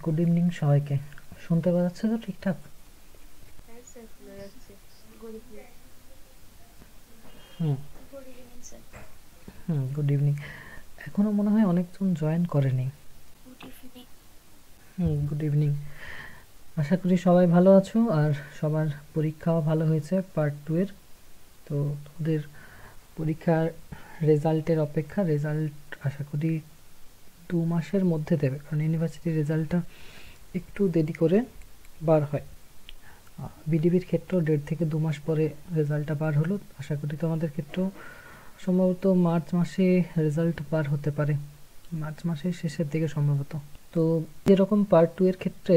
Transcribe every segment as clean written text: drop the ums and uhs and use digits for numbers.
Good evening সবাইকে। শুনতে পাওয়া যাচ্ছে তো ঠিকঠাক? হ্যাঁ স্যার, শোনা যাচ্ছে। Good evening. হুম। Good evening sir. Good evening. এখনো মনে হয় অনেকজন জয়েন করেনি। Good evening. Good evening. আশা করি সবাই ভালো আছো আর সবার পরীক্ষাও ভালো হয়েছে পার্ট 2 এর। তো ওদের পরীক্ষার রেজাল্টের অপেক্ষা। রেজাল্ট আশা করি 2 মাসের মধ্যে দেবে, কারণ ইউনিভার্সিটির রেজাল্টটা একটু দেরি করে বার হয়। বিডিবির ক্ষেত্রেও 1.5 থেকে 2 মাস পরে রেজাল্টটা বার হলো। আশা করি তোমাদের ক্ষেত্রেও সম্ভবত মার্চ মাসে রেজাল্ট বার হতে পারে, মার্চ মাসের শেষের দিকে সম্ভবত। তো যেরকম পার্ট 2 এর ক্ষেত্রে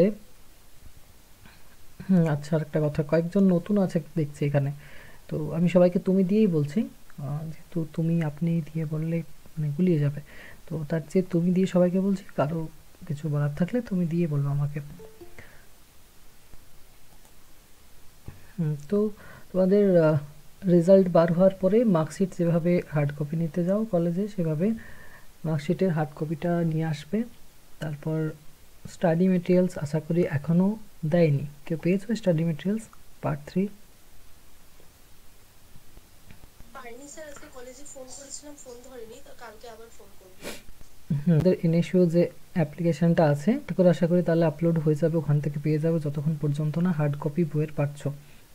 আচ্ছা, আরেকটা কথা, কয়েকজন নতুন আছে দেখছি এখানে। তো আমি সবাইকে তুমি দিয়েই বলছি, যেহেতু তুমি আপনি দিয়ে বললে মানে গুলিয়ে যাবে। তো তার চেয়ে তুমি দিয়ে সবাইকে বলছি, কারো কিছু বলার থাকলে তুমি দিয়ে বলবো আমাকে। তো তোমাদের রেজাল্ট বার হওয়ার পরে মার্কশিট যেভাবে হার্ড কপি নিতে যাও কলেজে, সেভাবে মার্কশিটের হার্ড কপিটা নিয়ে আসবে। তারপর স্টাডি মেটেরিয়ালস আশা করি এখনও দেয়নি। কেউ পেয়েছো স্টাডি মেটেরিয়ালস পার্ট 3? পারিনি স্যার, আজকে কলেজে ফোন করেছিলাম, ফোন ধরেনি, তো কালকে আবার ফোন করব। ওদের এনএসইউ যে অ্যাপ্লিকেশনটা আছে এটা করে আশা করি তাহলে আপলোড হয়ে যাবে, ওখান থেকে পেয়ে যাবে, যতক্ষণ পর্যন্ত না হার্ড কপি বইয়ের পাচ্ছ।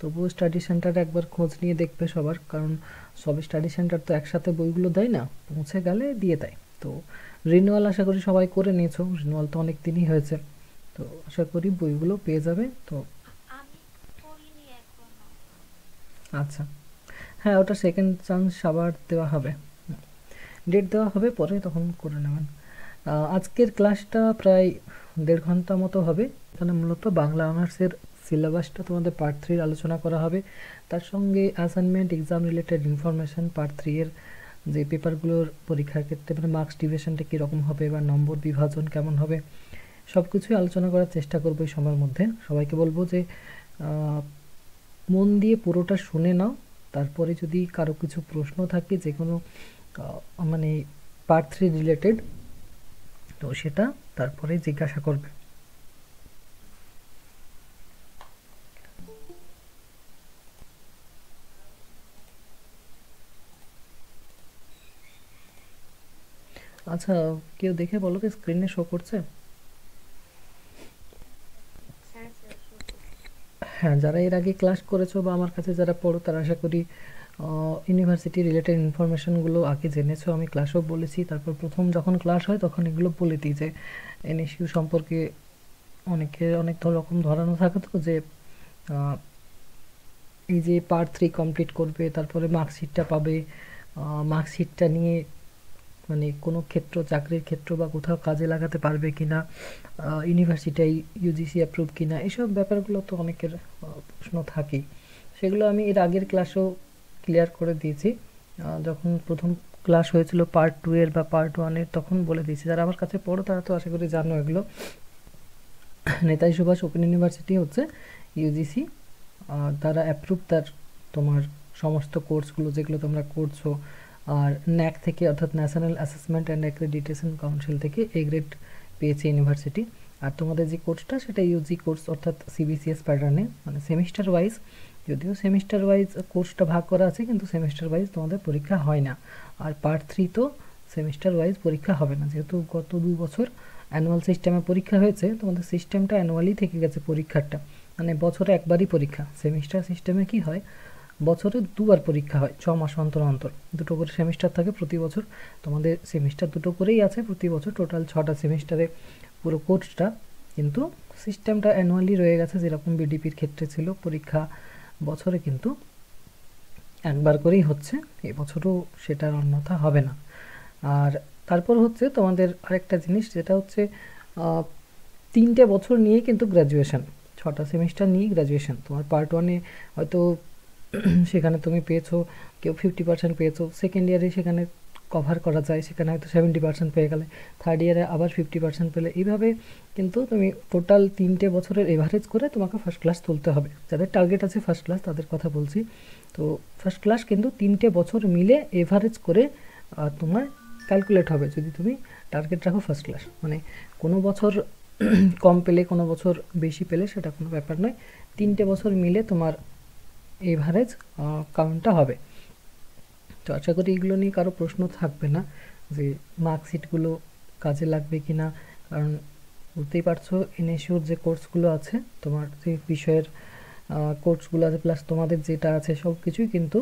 তবুও স্টাডি সেন্টারে একবার খোঁজ নিয়ে দেখবে সবার, কারণ সব স্টাডি সেন্টার তো একসাথে বইগুলো দেয় না, পৌঁছে গেলে দিয়ে দেয়। তো রিনিউয়াল আশা করি সবাই করে নিয়েছো, রিনিউয়াল তো অনেক দিনই হয়েছে। তো আশা করি বইগুলো পেয়ে যাবে। তো আমি করিনি এখনো। আচ্ছা, হ্যাঁ, ওটা সেকেন্ড চান্স আবার দেওয়া হবে, ডেট দেওয়া হবে পরে, তখন করে নেবেন। আজকের ক্লাসটা প্রায় 1.5 ঘন্টা মতো হবে। এখানে মূলত বাংলা অনার্সের সিলেবাসটা তোমাদের পার্ট 3 আলোচনা করা হবে। তার সঙ্গে assignment, exam related information, part 3 এর যে পেপারগুলোর পরীক্ষার ক্ষেত্রে মানে মার্কস ডিভিশনটা কীরকম হবে বা নম্বর বিভাজন কেমন হবে, সব কিছুই আলোচনা করার চেষ্টা করবো এই সময়ের মধ্যে। সবাইকে বলবো যে মন দিয়ে পুরোটা শুনে নাও, তারপরে যদি কারো কিছু প্রশ্ন থাকে যে কোনো মানে পার্ট 3 রিলেটেড, তো সেটা তারপরে জিজ্ঞাসা করবে। আচ্ছা, কেউ দেখে বলো কি স্ক্রিনে শো করছে? হ্যাঁ স্যার, শো করছে। হ্যাঁ, যারা এর আগে ক্লাস করেছো বা আমার কাছে যারা পড়ো তারা আশা করি ইউনিভার্সিটি রিলেটেড ইনফরমেশনগুলো আগে জেনেছো। আমি ক্লাসও বলেছি, তারপর প্রথম যখন ক্লাস হয় তখন এগুলো বলে দিই যে এনএসইউ সম্পর্কে অনেকে অনেক রকম ধরানো থাকে, তো যে এই যে পার্ট 3 কমপ্লিট করবে তারপরে মার্কশিটটা পাবে, মার্কশিটটা নিয়ে মানে কোনো ক্ষেত্র, চাকরির ক্ষেত্র বা কোথাও কাজে লাগাতে পারবে কিনা, ইউনিভার্সিটি ইউজিসি অ্যাপ্রুভ কিনা, এসব ব্যাপারগুলো তো অনেকের প্রশ্ন থাকেই। সেগুলো আমি এর আগের ক্লাসেও ক্লিয়ার করে দিয়েছি। যখন প্রথম ক্লাস হয়েছিল পার্ট 2 এর বা পার্ট 1 এর, তখন বলে দিয়েছি। যারা আমার কাছে পড়ো তারা তো আশা করি জানো এগুলো। নেতাজি সুভাষ ওপেন ইউনিভার্সিটি হচ্ছে ইউজিসি দ্বারা অ্যাপ্রুভ, তার তোমার সমস্ত কোর্সগুলো যেগুলো তোমরা করছো। আর ন্যাক থেকে, অর্থাৎ national assessment and accreditation council থেকে এ গ্রেড পেয়েছে ইউনিভার্সিটি। আর তোমাদের যে কোর্সটা সেটা ইউজি কোর্স, অর্থাৎ সিবিসিএস প্যাটার্নে, মানে সেমিস্টার ওয়াইজ, যদিও সেমিস্টার ওয়াইজ কোর্সটা ভাগ করা আছে কিন্তু সেমিস্টার ওয়াইজ তোমাদের পরীক্ষা হয় না। আর পার্ট 3 তো সেমিস্টার ওয়াইজ পরীক্ষা হবে না, যেহেতু গত 2 বছর অ্যানুয়াল সিস্টেমে পরীক্ষা হয়েছে, তোমাদের সিস্টেমটা অ্যানুয়ালি থেকে গেছে পরীক্ষাটা, মানে বছরে একবারই পরীক্ষা। সেমিস্টার সিস্টেমে কি হয়, বছরে 2বার পরীক্ষা হয়, 6 মাস অন্তর অন্তর 2টো করে সেমিস্টার থাকে প্রতি বছর। তোমাদের সেমিস্টার 2টো করেই আছে প্রতি বছর, টোটাল 6টা সেমিস্টারে পুরো কোর্সটা, কিন্তু সিস্টেমটা অ্যানুয়ালি রয়ে গেছে, যেরকম বিডিপির ক্ষেত্রে ছিল পরীক্ষা বছরে কিন্তু একবার করেই হচ্ছে। এবছরও সেটার অন্যথা হবে না। আর তারপর হচ্ছে তোমাদের আরেকটা জিনিস, যেটা হচ্ছে 3টে বছর নিয়ে কিন্তু গ্র্যাজুয়েশন, 6টা সেমিস্টার নিয়ে গ্র্যাজুয়েশন। তোমার পার্ট 1-এ হয়তো সেখানে তুমি পেয়েছো, কেউ 50% পেয়েছো, সেকেন্ড ইয়ারে সেখানে কভার করা যায়, সেখানে হয়তো 70% পেয়ে গেলে, থার্ড ইয়ারে আবার 50% পেলে, এইভাবে কিন্তু তুমি টোটাল 3টে বছরের এভারেজ করে তোমাকে ফার্স্ট ক্লাস তুলতে হবে। যাদের টার্গেট আছে ফার্স্ট ক্লাস তাদের কথা বলছি। তো ফার্স্ট ক্লাস কিন্তু 3টে বছর মিলে এভারেজ করে তোমার ক্যালকুলেট হবে, যদি তুমি টার্গেট রাখো ফার্স্ট ক্লাস। মানে কোনো বছর কম পেলে কোনো বছর বেশি পেলে সেটা কোনো ব্যাপার নয়, 3টে বছর মিলে তোমার এভারেজ কাউন্টটা হবে। তো আশা করি এগুলো নিয়ে কারো প্রশ্ন থাকবে না যে মার্কশিটগুলো কাজে লাগবে কি না, কারণ বুঝতেই পারছো এনএসইউর যে কোর্সগুলো আছে, তোমার যে বিষয়ের কোর্সগুলো আছে প্লাস তোমাদের যেটা আছে সব কিছুই কিন্তু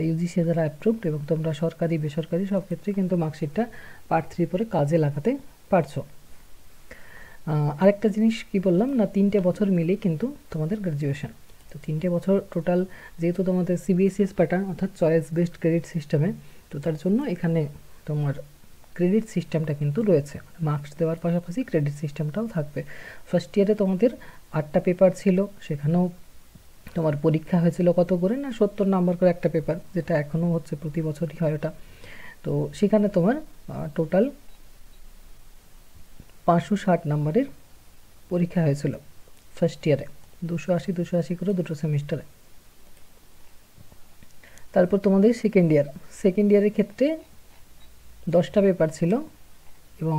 ইউজিসি দ্বারা অ্যাপ্রুভড, এবং তোমরা সরকারি বেসরকারি সব ক্ষেত্রে কিন্তু মার্কশিটটা পার্ট 3 পরে কাজে লাগাতে পারছো। আরেকটা জিনিস কি বললাম না, 3টে বছর মিলেই কিন্তু তোমাদের গ্র্যাজুয়েশন। তো 3টে বছর টোটাল, যেহেতু তোমাদের সিবিএসইএস প্যাটার্ন অর্থাৎ চয়েস বেসড ক্রেডিট সিস্টেমে, তো তার জন্য এখানে তোমার ক্রেডিট সিস্টেমটা কিন্তু রয়েছে, মার্কস দেওয়ার পাশাপাশি ক্রেডিট সিস্টেমটাও থাকবে। ফার্স্ট ইয়ারে তোমাদের 8টা পেপার ছিল, সেখানেও তোমার পরীক্ষা হয়েছিল কত করে না 70 নাম্বার করে একটা পেপার, যেটা এখনও হচ্ছে, প্রতি বছরই হয় ওটা। তো সেখানে তোমার টোটাল 560 নাম্বারের পরীক্ষা হয়েছিল ফার্স্ট ইয়ারে, 280 করে দুটো সেমিস্টারে। তারপর তোমাদের সেকেন্ড ইয়ারের ক্ষেত্রে 10টা পেপার ছিল, এবং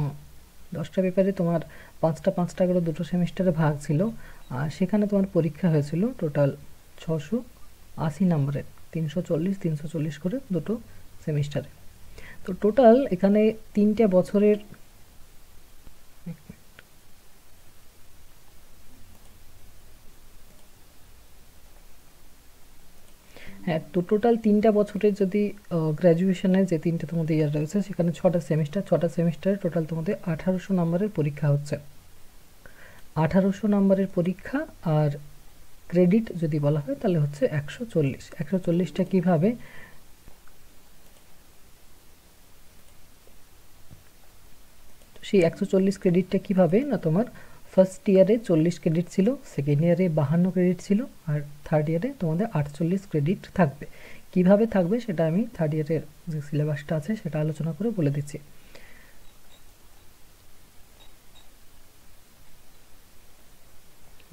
10টা পেপারে তোমার 5টা করে দুটো সেমিস্টারে ভাগ ছিল, আর সেখানে তোমার পরীক্ষা হয়েছিল টোটাল 680 নাম্বারের, 340 করে দুটো সেমিস্টারে। তো টোটাল এখানে 3টে বছরের হ্যাঁ, তো টোটাল 3টা বছরের যদি গ্র্যাজুয়েশনের যে 3টে তোমাদের ইয়ার রয়েছে সেখানে 6টা সেমিস্টারে টোটাল তোমাদের 1800 নাম্বারের পরীক্ষা হচ্ছে। 1800 নাম্বারের পরীক্ষা, আর ক্রেডিট যদি বলা হয় তাহলে হচ্ছে 140টা কীভাবে, সেই 140 ক্রেডিটটা কীভাবে না, তোমার ফার্স্ট ইয়ারে 40 ক্রেডিট ছিল, সেকেন্ড ইয়ারে 52 ক্রেডিট ছিল, আর থার্ড ইয়ারে তোমাদের 48 ক্রেডিট থাকবে। কিভাবে থাকবে সেটা আমি থার্ড ইয়ারের যে সিলেবাসটা আছে সেটা আলোচনা করে বলে দিচ্ছি।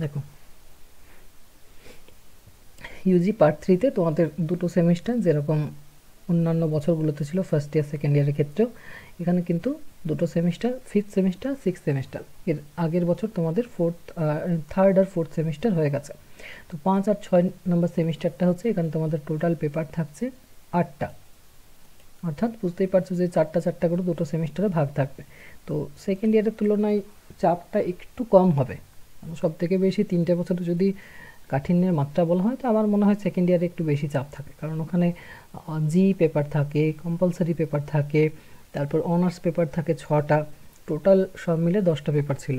দেখো, ইউজি পার্ট 3তে তোমাদের দুটো সেমিস্টার, যেরকম অন্যান্য বছরগুলোতে ছিল ফার্স্ট ইয়ার সেকেন্ড ইয়ারের ক্ষেত্রেও, এখানে কিন্তু দুটো semester, 5th semester 6th semester. এর আগের বছর তোমাদের থার্ড আর ফোর্থ সেমিস্টার হয়ে গেছে। তো 5 আর 6 নম্বর সেমিস্টারটা হচ্ছে, এখানে তোমাদের টোটাল পেপার থাকছে 8টা, অর্থাৎ বুঝতেই পারছো যে 4টা করে দুটো সেমিস্টারে ভাগ থাকবে। তো সেকেন্ড ইয়ারের তুলনায় চাপটা একটু কম হবে, সব থেকে বেশি 3টে বছরে যদি কাঠিন্যের মাত্রা বলা হয় তো আমার মনে হয় সেকেন্ড ইয়ারে একটু বেশি চাপ থাকে, কারণ ওখানে জি পেপার থাকে, কম্পালসারি পেপার থাকে, তারপর অনার্স পেপার থাকে 6টা, টোটাল সব মিলে 10টা পেপার ছিল।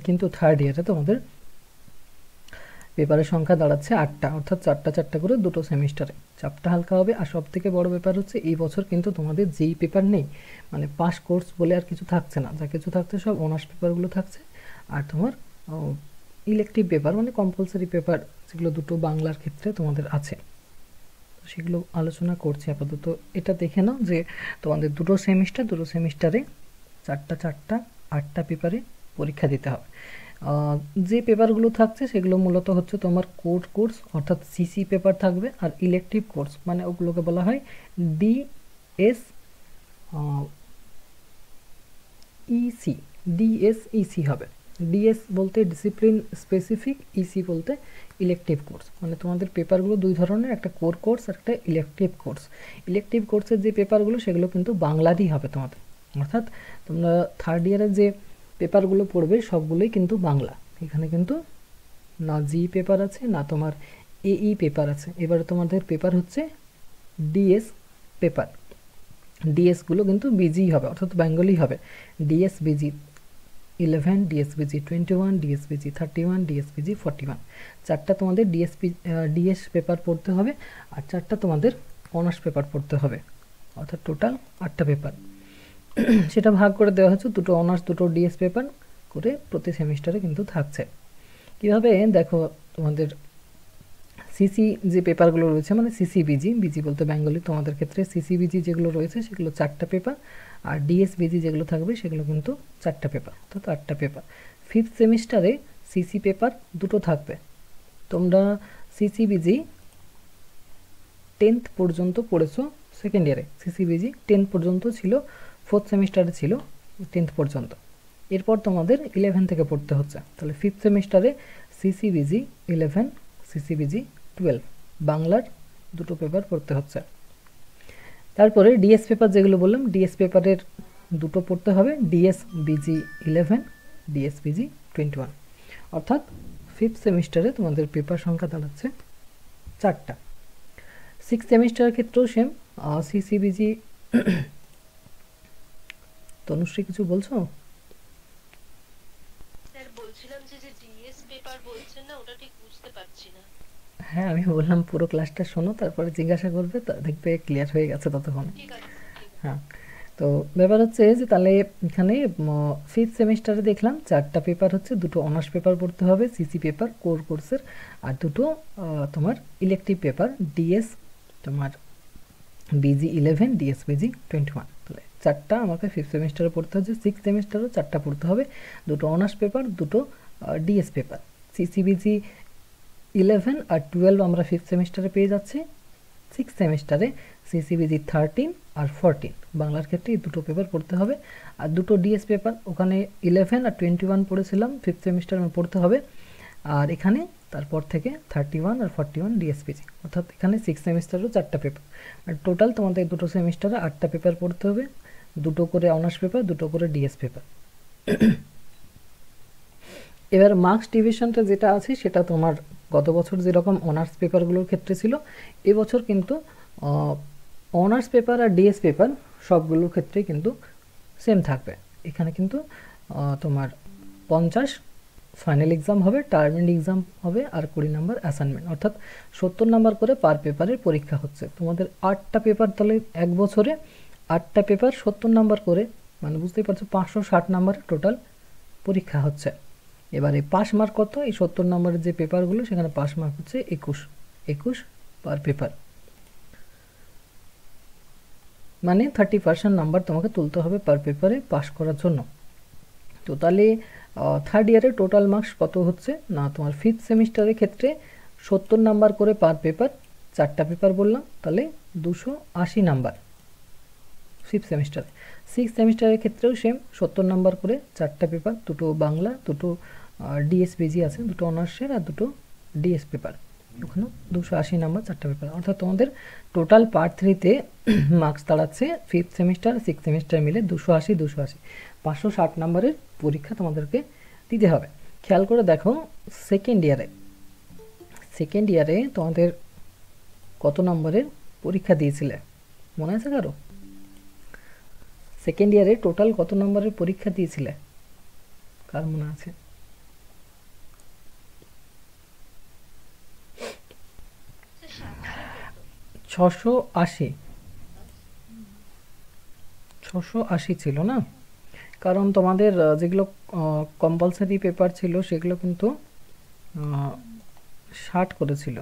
কিন্তু থার্ড ইয়ারে তোমাদের পেপারের সংখ্যা দাঁড়াচ্ছে 8টা, অর্থাৎ 4টা করে দুটো সেমিস্টারে, চাপটা হালকা হবে। আর সব থেকে বড় ব্যাপার হচ্ছে এই বছর কিন্তু তোমাদের যেই পেপার নেই, মানে পাস কোর্স বলে আর কিছু থাকছে না, যা কিছু থাকছে সব অনার্স পেপারগুলো থাকছে, আর তোমার ইলেকটিভ পেপার মানে কম্পালসারি পেপার, যেগুলো দুটো বাংলার ক্ষেত্রে তোমাদের আছে, সেগুলো আলোচনা করছি আপাতত। এটা দেখে নাও যে তোমাদের দুটো সেমিস্টারে 8টা পেপারে পরীক্ষা দিতে হবে। যে পেপারগুলো থাকছে সেগুলো মূলত হচ্ছে তোমার কোর কোর্স অর্থাৎ সিসি পেপার থাকবে, আর ইলেকটিভ কোর্স মানে ওগুলোকে বলা হয় ডিএসইসি হবে। ডিএস বলতে ডিসিপ্লিন স্পেসিফিক, ইসি বলতে ইলেকটিভ কোর্স। মানে তোমাদের পেপারগুলো দুই ধরনের, একটা কোর কোর্স আর একটা ইলেকটিভ কোর্স। ইলেকটিভ কোর্সের যে পেপারগুলো সেগুলো কিন্তু বাংলারই হবে তোমাদের, অর্থাৎ তোমরা থার্ড ইয়ারের যে পেপারগুলো পড়বে সবগুলোই কিন্তু বাংলা। এখানে কিন্তু না জি পেপার আছে না তোমার এই পেপার আছে। এবারে তোমাদের পেপার হচ্ছে ডিএস পেপার, ডিএসগুলো কিন্তু বিজি হবে অর্থাৎ বেঙ্গলি হবে। ডিএস বিজি 11, ডিএসবিজি 21, ডিএসবিজি 31, ডিএসবিজি 41, 4টা তোমাদের ডিএস পেপার পড়তে হবে, আর 4টা তোমাদের অনার্স পেপার পড়তে হবে, অর্থাৎ টোটাল 8টা পেপার। সেটা ভাগ করে দেওয়া হচ্ছে, দুটো অনার্স দুটো ডিএস পেপার করে প্রতি সেমিস্টারে কিন্তু থাকছে। কীভাবে দেখো, তোমাদের সিসি যে পেপারগুলো রয়েছে মানে সিসিবিজি, বিজি বলতে বেঙ্গলি, তোমাদের ক্ষেত্রে সিসিবিজি যেগুলো রয়েছে সেগুলো 4টা পেপার, আর ডিএসবিজি যেগুলো থাকবে সেগুলো কিন্তু 4টা পেপার, অর্থাৎ 8টা পেপার। 5th সেমিস্টারে সিসি পেপার দুটো থাকবে। তোমরা সিসিবিজি 10th পর্যন্ত পড়েছো সেকেন্ড ইয়ারে, সিসিবিজি 10th পর্যন্ত ছিল, 4th সেমিস্টারে ছিল 10th পর্যন্ত। এরপর তোমাদের 11 থেকে পড়তে হচ্ছে। তাহলে 5th সেমিস্টারে সিসিবিজি 11, সিসিবিজি 12 বাংলার দুটো পেপার পড়তে হচ্ছে। তারপরে ডিএস পেপার যেগুলো বললাম, ডিএস পেপারের দুটো পড়তে হবে, ডিএস বিজি 11, ডিএস বিজি 21। অর্থাৎ 5th সেমিস্টারে তোমাদের পেপার সংখ্যা দাঁড়াচ্ছে 4টা। 6th সেমিস্টারের ক্ষেত্রেও সেম, সিসিবিজি তনুশ্রী কিছু বলছো? স্যার বলছিলাম যে যে ডিএস পেপার বলছেন না, ওটা ঠিক বুঝতে পারছি না। হ্যাঁ, আমি বললাম পুরো ক্লাসটা শোনো, তারপরে জিজ্ঞাসা করবে, দেখবে ক্লিয়ার হয়ে গেছে ততক্ষণে। ঠিক আছে, ঠিক আছে। হ্যাঁ, তো ব্যাপার হচ্ছে যে তাহলে এখানে 5th সেমিস্টারে দেখলাম 4টা পেপার হচ্ছে, দুটো অনার্স পেপার পড়তে হবে সিসি পেপার কোর কোর্সের, আর দুটো তোমার ইলেকটিভ পেপার ডিএস তোমার বিজি 11, ডিএস বিজি 21। তাহলে 4টা আমাকে 5th সেমিস্টারে পড়তে হচ্ছে। 6th সেমিস্টারেও 4টা পড়তে হবে, দুটো অনার্স পেপার, দুটো ডিএস পেপার। সিসিবিজি 11 আর 12 আমরা 5th সেমিস্টারে পেয়ে যাচ্ছি। 6th সেমিস্টারে সিসিবিজি 13 আর 14 বাংলার ক্ষেত্রে এই দুটো পেপার পড়তে হবে। আর দুটো ডিএস পেপার, ওখানে 11 আর 21 পড়েছিলাম 5th সেমিস্টারে পড়তে হবে, আর এখানে তারপর থেকে 31 আর 41 ডিএসপিজি। অর্থাৎ এখানে 6th সেমিস্টারেও 4টা পেপার, আর টোটাল তোমাদের দুটো সেমিস্টারে 8টা পেপার পড়তে হবে, দুটো করে অনার্স পেপার, দুটো করে ডিএস পেপার। এবার মার্কস ডিভিশনটা যেটা আছে সেটা তোমার গত বছর যেরকম অনার্স পেপারগুলোর ক্ষেত্রে ছিল, এবছর কিন্তু অনার্স পেপার আর ডিএস পেপার সবগুলোর ক্ষেত্রেই কিন্তু সেম থাকবে। এখানে কিন্তু তোমার 50 ফাইনাল এক্সাম হবে, টার্মিনাল এক্সাম হবে, আর 20 নাম্বার অ্যাসাইনমেন্ট, অর্থাৎ 70 নাম্বার করে পার পেপারের পরীক্ষা হচ্ছে। তোমাদের 8টা পেপার, তাহলে এক বছরে 8টা পেপার 70 নাম্বার করে, মানে বুঝতেই পারছো 560 নাম্বারের টোটাল পরীক্ষা হচ্ছে। এবারে পাস মার্ক কত? এই 70 নম্বরের যে পেপারগুলো সেখানে পাস মার্ক হচ্ছে 21 পার পেপার, মানে 30% নাম্বার তোমাকে তুলতে হবে পার পেপারে পাস করার জন্য। তো তাহলে থার্ড ইয়ারে টোটাল মার্কস কত হচ্ছে না, তোমার 5th সেমিস্টারের ক্ষেত্রে 70 নাম্বার করে পার পেপার, 4টা পেপার বললাম, তাহলে 280 নাম্বার 5th সেমিস্টারে। 6th সেমিস্টারের ক্ষেত্রেও সেম 70 নাম্বার করে 4টা পেপার, দুটো বাংলা, দুটো ডিএসবিজি আছে, দুটো অনার্সের আর দুটো ডিএস পেপার, ওখানেও 280 নাম্বার 4টা পেপার। অর্থাৎ তোমাদের টোটাল পার্ট 3-তে মার্কস দাঁড়াচ্ছে 5th সেমিস্টার 6th সেমিস্টার মিলে 280 560 নাম্বারের পরীক্ষা তোমাদেরকে দিতে হবে। খেয়াল করে দেখো সেকেন্ড ইয়ারে তোমাদের কত নম্বরের পরীক্ষা দিয়েছিলে, মনে আছে কারো? সেকেন্ড ইয়ারে টোটাল কত নম্বরের পরীক্ষা দিয়েছিলে, কার মনে আছে? 680 ছিল না, কারণ তোমাদের যেগুলো কম্পালসারি পেপার ছিল সেগুলো কিন্তু 60 করেছিল।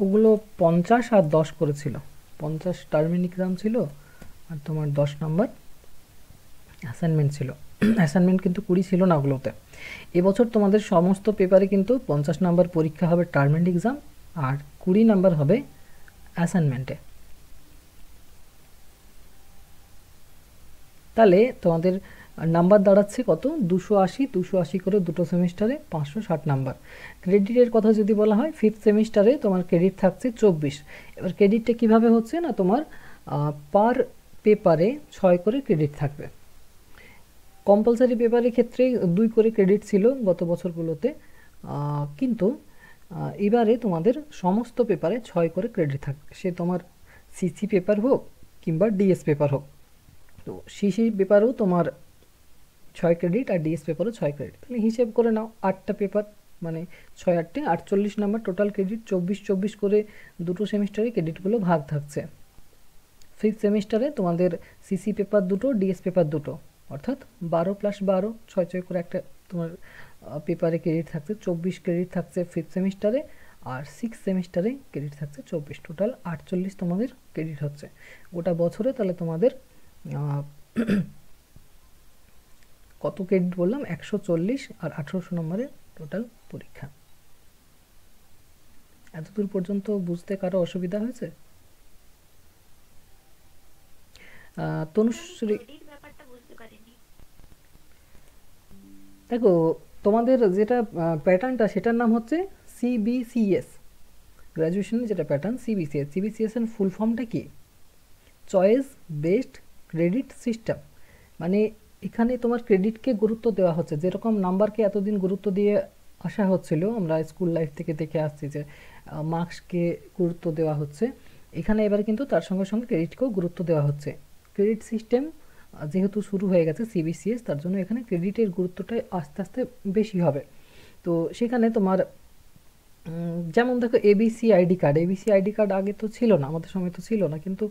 ওগুলো 50 আর 10 করেছিল, 50 টার্মিনাল এক্সাম ছিল আর তোমার 10 নাম্বার অ্যাসাইনমেন্ট ছিল। অ্যাসাইনমেন্ট কিন্তু 20 ছিল না ওগুলোতে। এবছর তোমাদের সমস্ত পেপারে কিন্তু 50 নাম্বার পরীক্ষা হবে টার্মিনাল এক্সাম, আর 20 নাম্বার হবে অ্যাসাইনমেন্টে। তাহলে তোমাদের নাম্বার দাঁড়াচ্ছে কত? 280 করে দুটো সেমিস্টারে 560 নাম্বার। ক্রেডিটের কথা যদি বলা হয়, 5th সেমিস্টারে তোমার ক্রেডিট থাকছে 24। এবার ক্রেডিটটা কিভাবে হচ্ছে না, তোমার পার পেপারে 6 করে ক্রেডিট থাকবে। কম্পালসারি পেপারের ক্ষেত্রে 2 করে ক্রেডিট ছিল গত বছরগুলোতে, কিন্তু এবারে তোমাদের সমস্ত পেপারে 6 করে ক্রেডিট থাকবে, সে তোমার সিসি পেপার হোক কিংবা ডিএস পেপার হোক। তো সিসি পেপারেও তোমার 6 ক্রেডিট আর ডিএস পেপারও 6 ক্রেডিট। তাহলে হিসেব করে নাও 8টা পেপার, মানে 6 8 48 নাম্বার টোটাল ক্রেডিট, 24 করে দুটো সেমিস্টারে ক্রেডিটগুলো ভাগ থাকছে। 5th সেমিস্টারে তোমাদের সিসি পেপার দুটো, ডিএস পেপার দুটো, অর্থাৎ 12 + 12 6 করে একটা তোমার পেপারে ক্রেডিট থাকছে, 24 ক্রেডিট থাকছে 5th সেমিস্টারে, আর 6th সেমিস্টারে ক্রেডিট থাকছে 24, টোটাল 48 তোমাদের ক্রেডিট হচ্ছে গোটা বছরে। তাহলে তোমাদের কত ক্রেডিট বললাম? 140 আর 1800 নম্বরের টোটাল পরীক্ষা। এতদূর পর্যন্ত বুঝতে কারো অসুবিধা হয়েছে? কিন্তু আমি তনুশ্রী, ক্রেডিট ব্যাপারটা বুঝতে পারিনি। দেখো তোমাদের যেটা প্যাটার্নটা সেটার নাম হচ্ছে সিবিসিএস, গ্র্যাজুয়েশনের যেটা প্যাটার্ন সিবিসিএস। সিবিসিএস এর ফুল ফর্মটা কি? Choice based credit system. মানে এখানে তোমার ক্রেডিটকে গুরুত্ব দেওয়া হচ্ছে, যেরকম নাম্বারকে এতদিন গুরুত্ব দিয়ে আসা হচ্ছিল, আমরা স্কুল লাইফ থেকে দেখে আসছি যে মার্কসকে গুরুত্ব দেওয়া হচ্ছে, এখানে এবারে কিন্তু তার সঙ্গে সঙ্গে ক্রেডিটকেও গুরুত্ব দেওয়া হচ্ছে। ক্রেডিট সিস্টেম যেহেতু শুরু হয়ে গেছে সিবিসিএস, তার জন্য এখানে ক্রেডিটের গুরুত্বটা আস্তে আস্তে বেশি হবে। তো সেখানে তোমার যেমন দেখো ABC ID card, ABC ID card আগে তো ছিল না, আমাদের সময় তো ছিল না, কিন্তু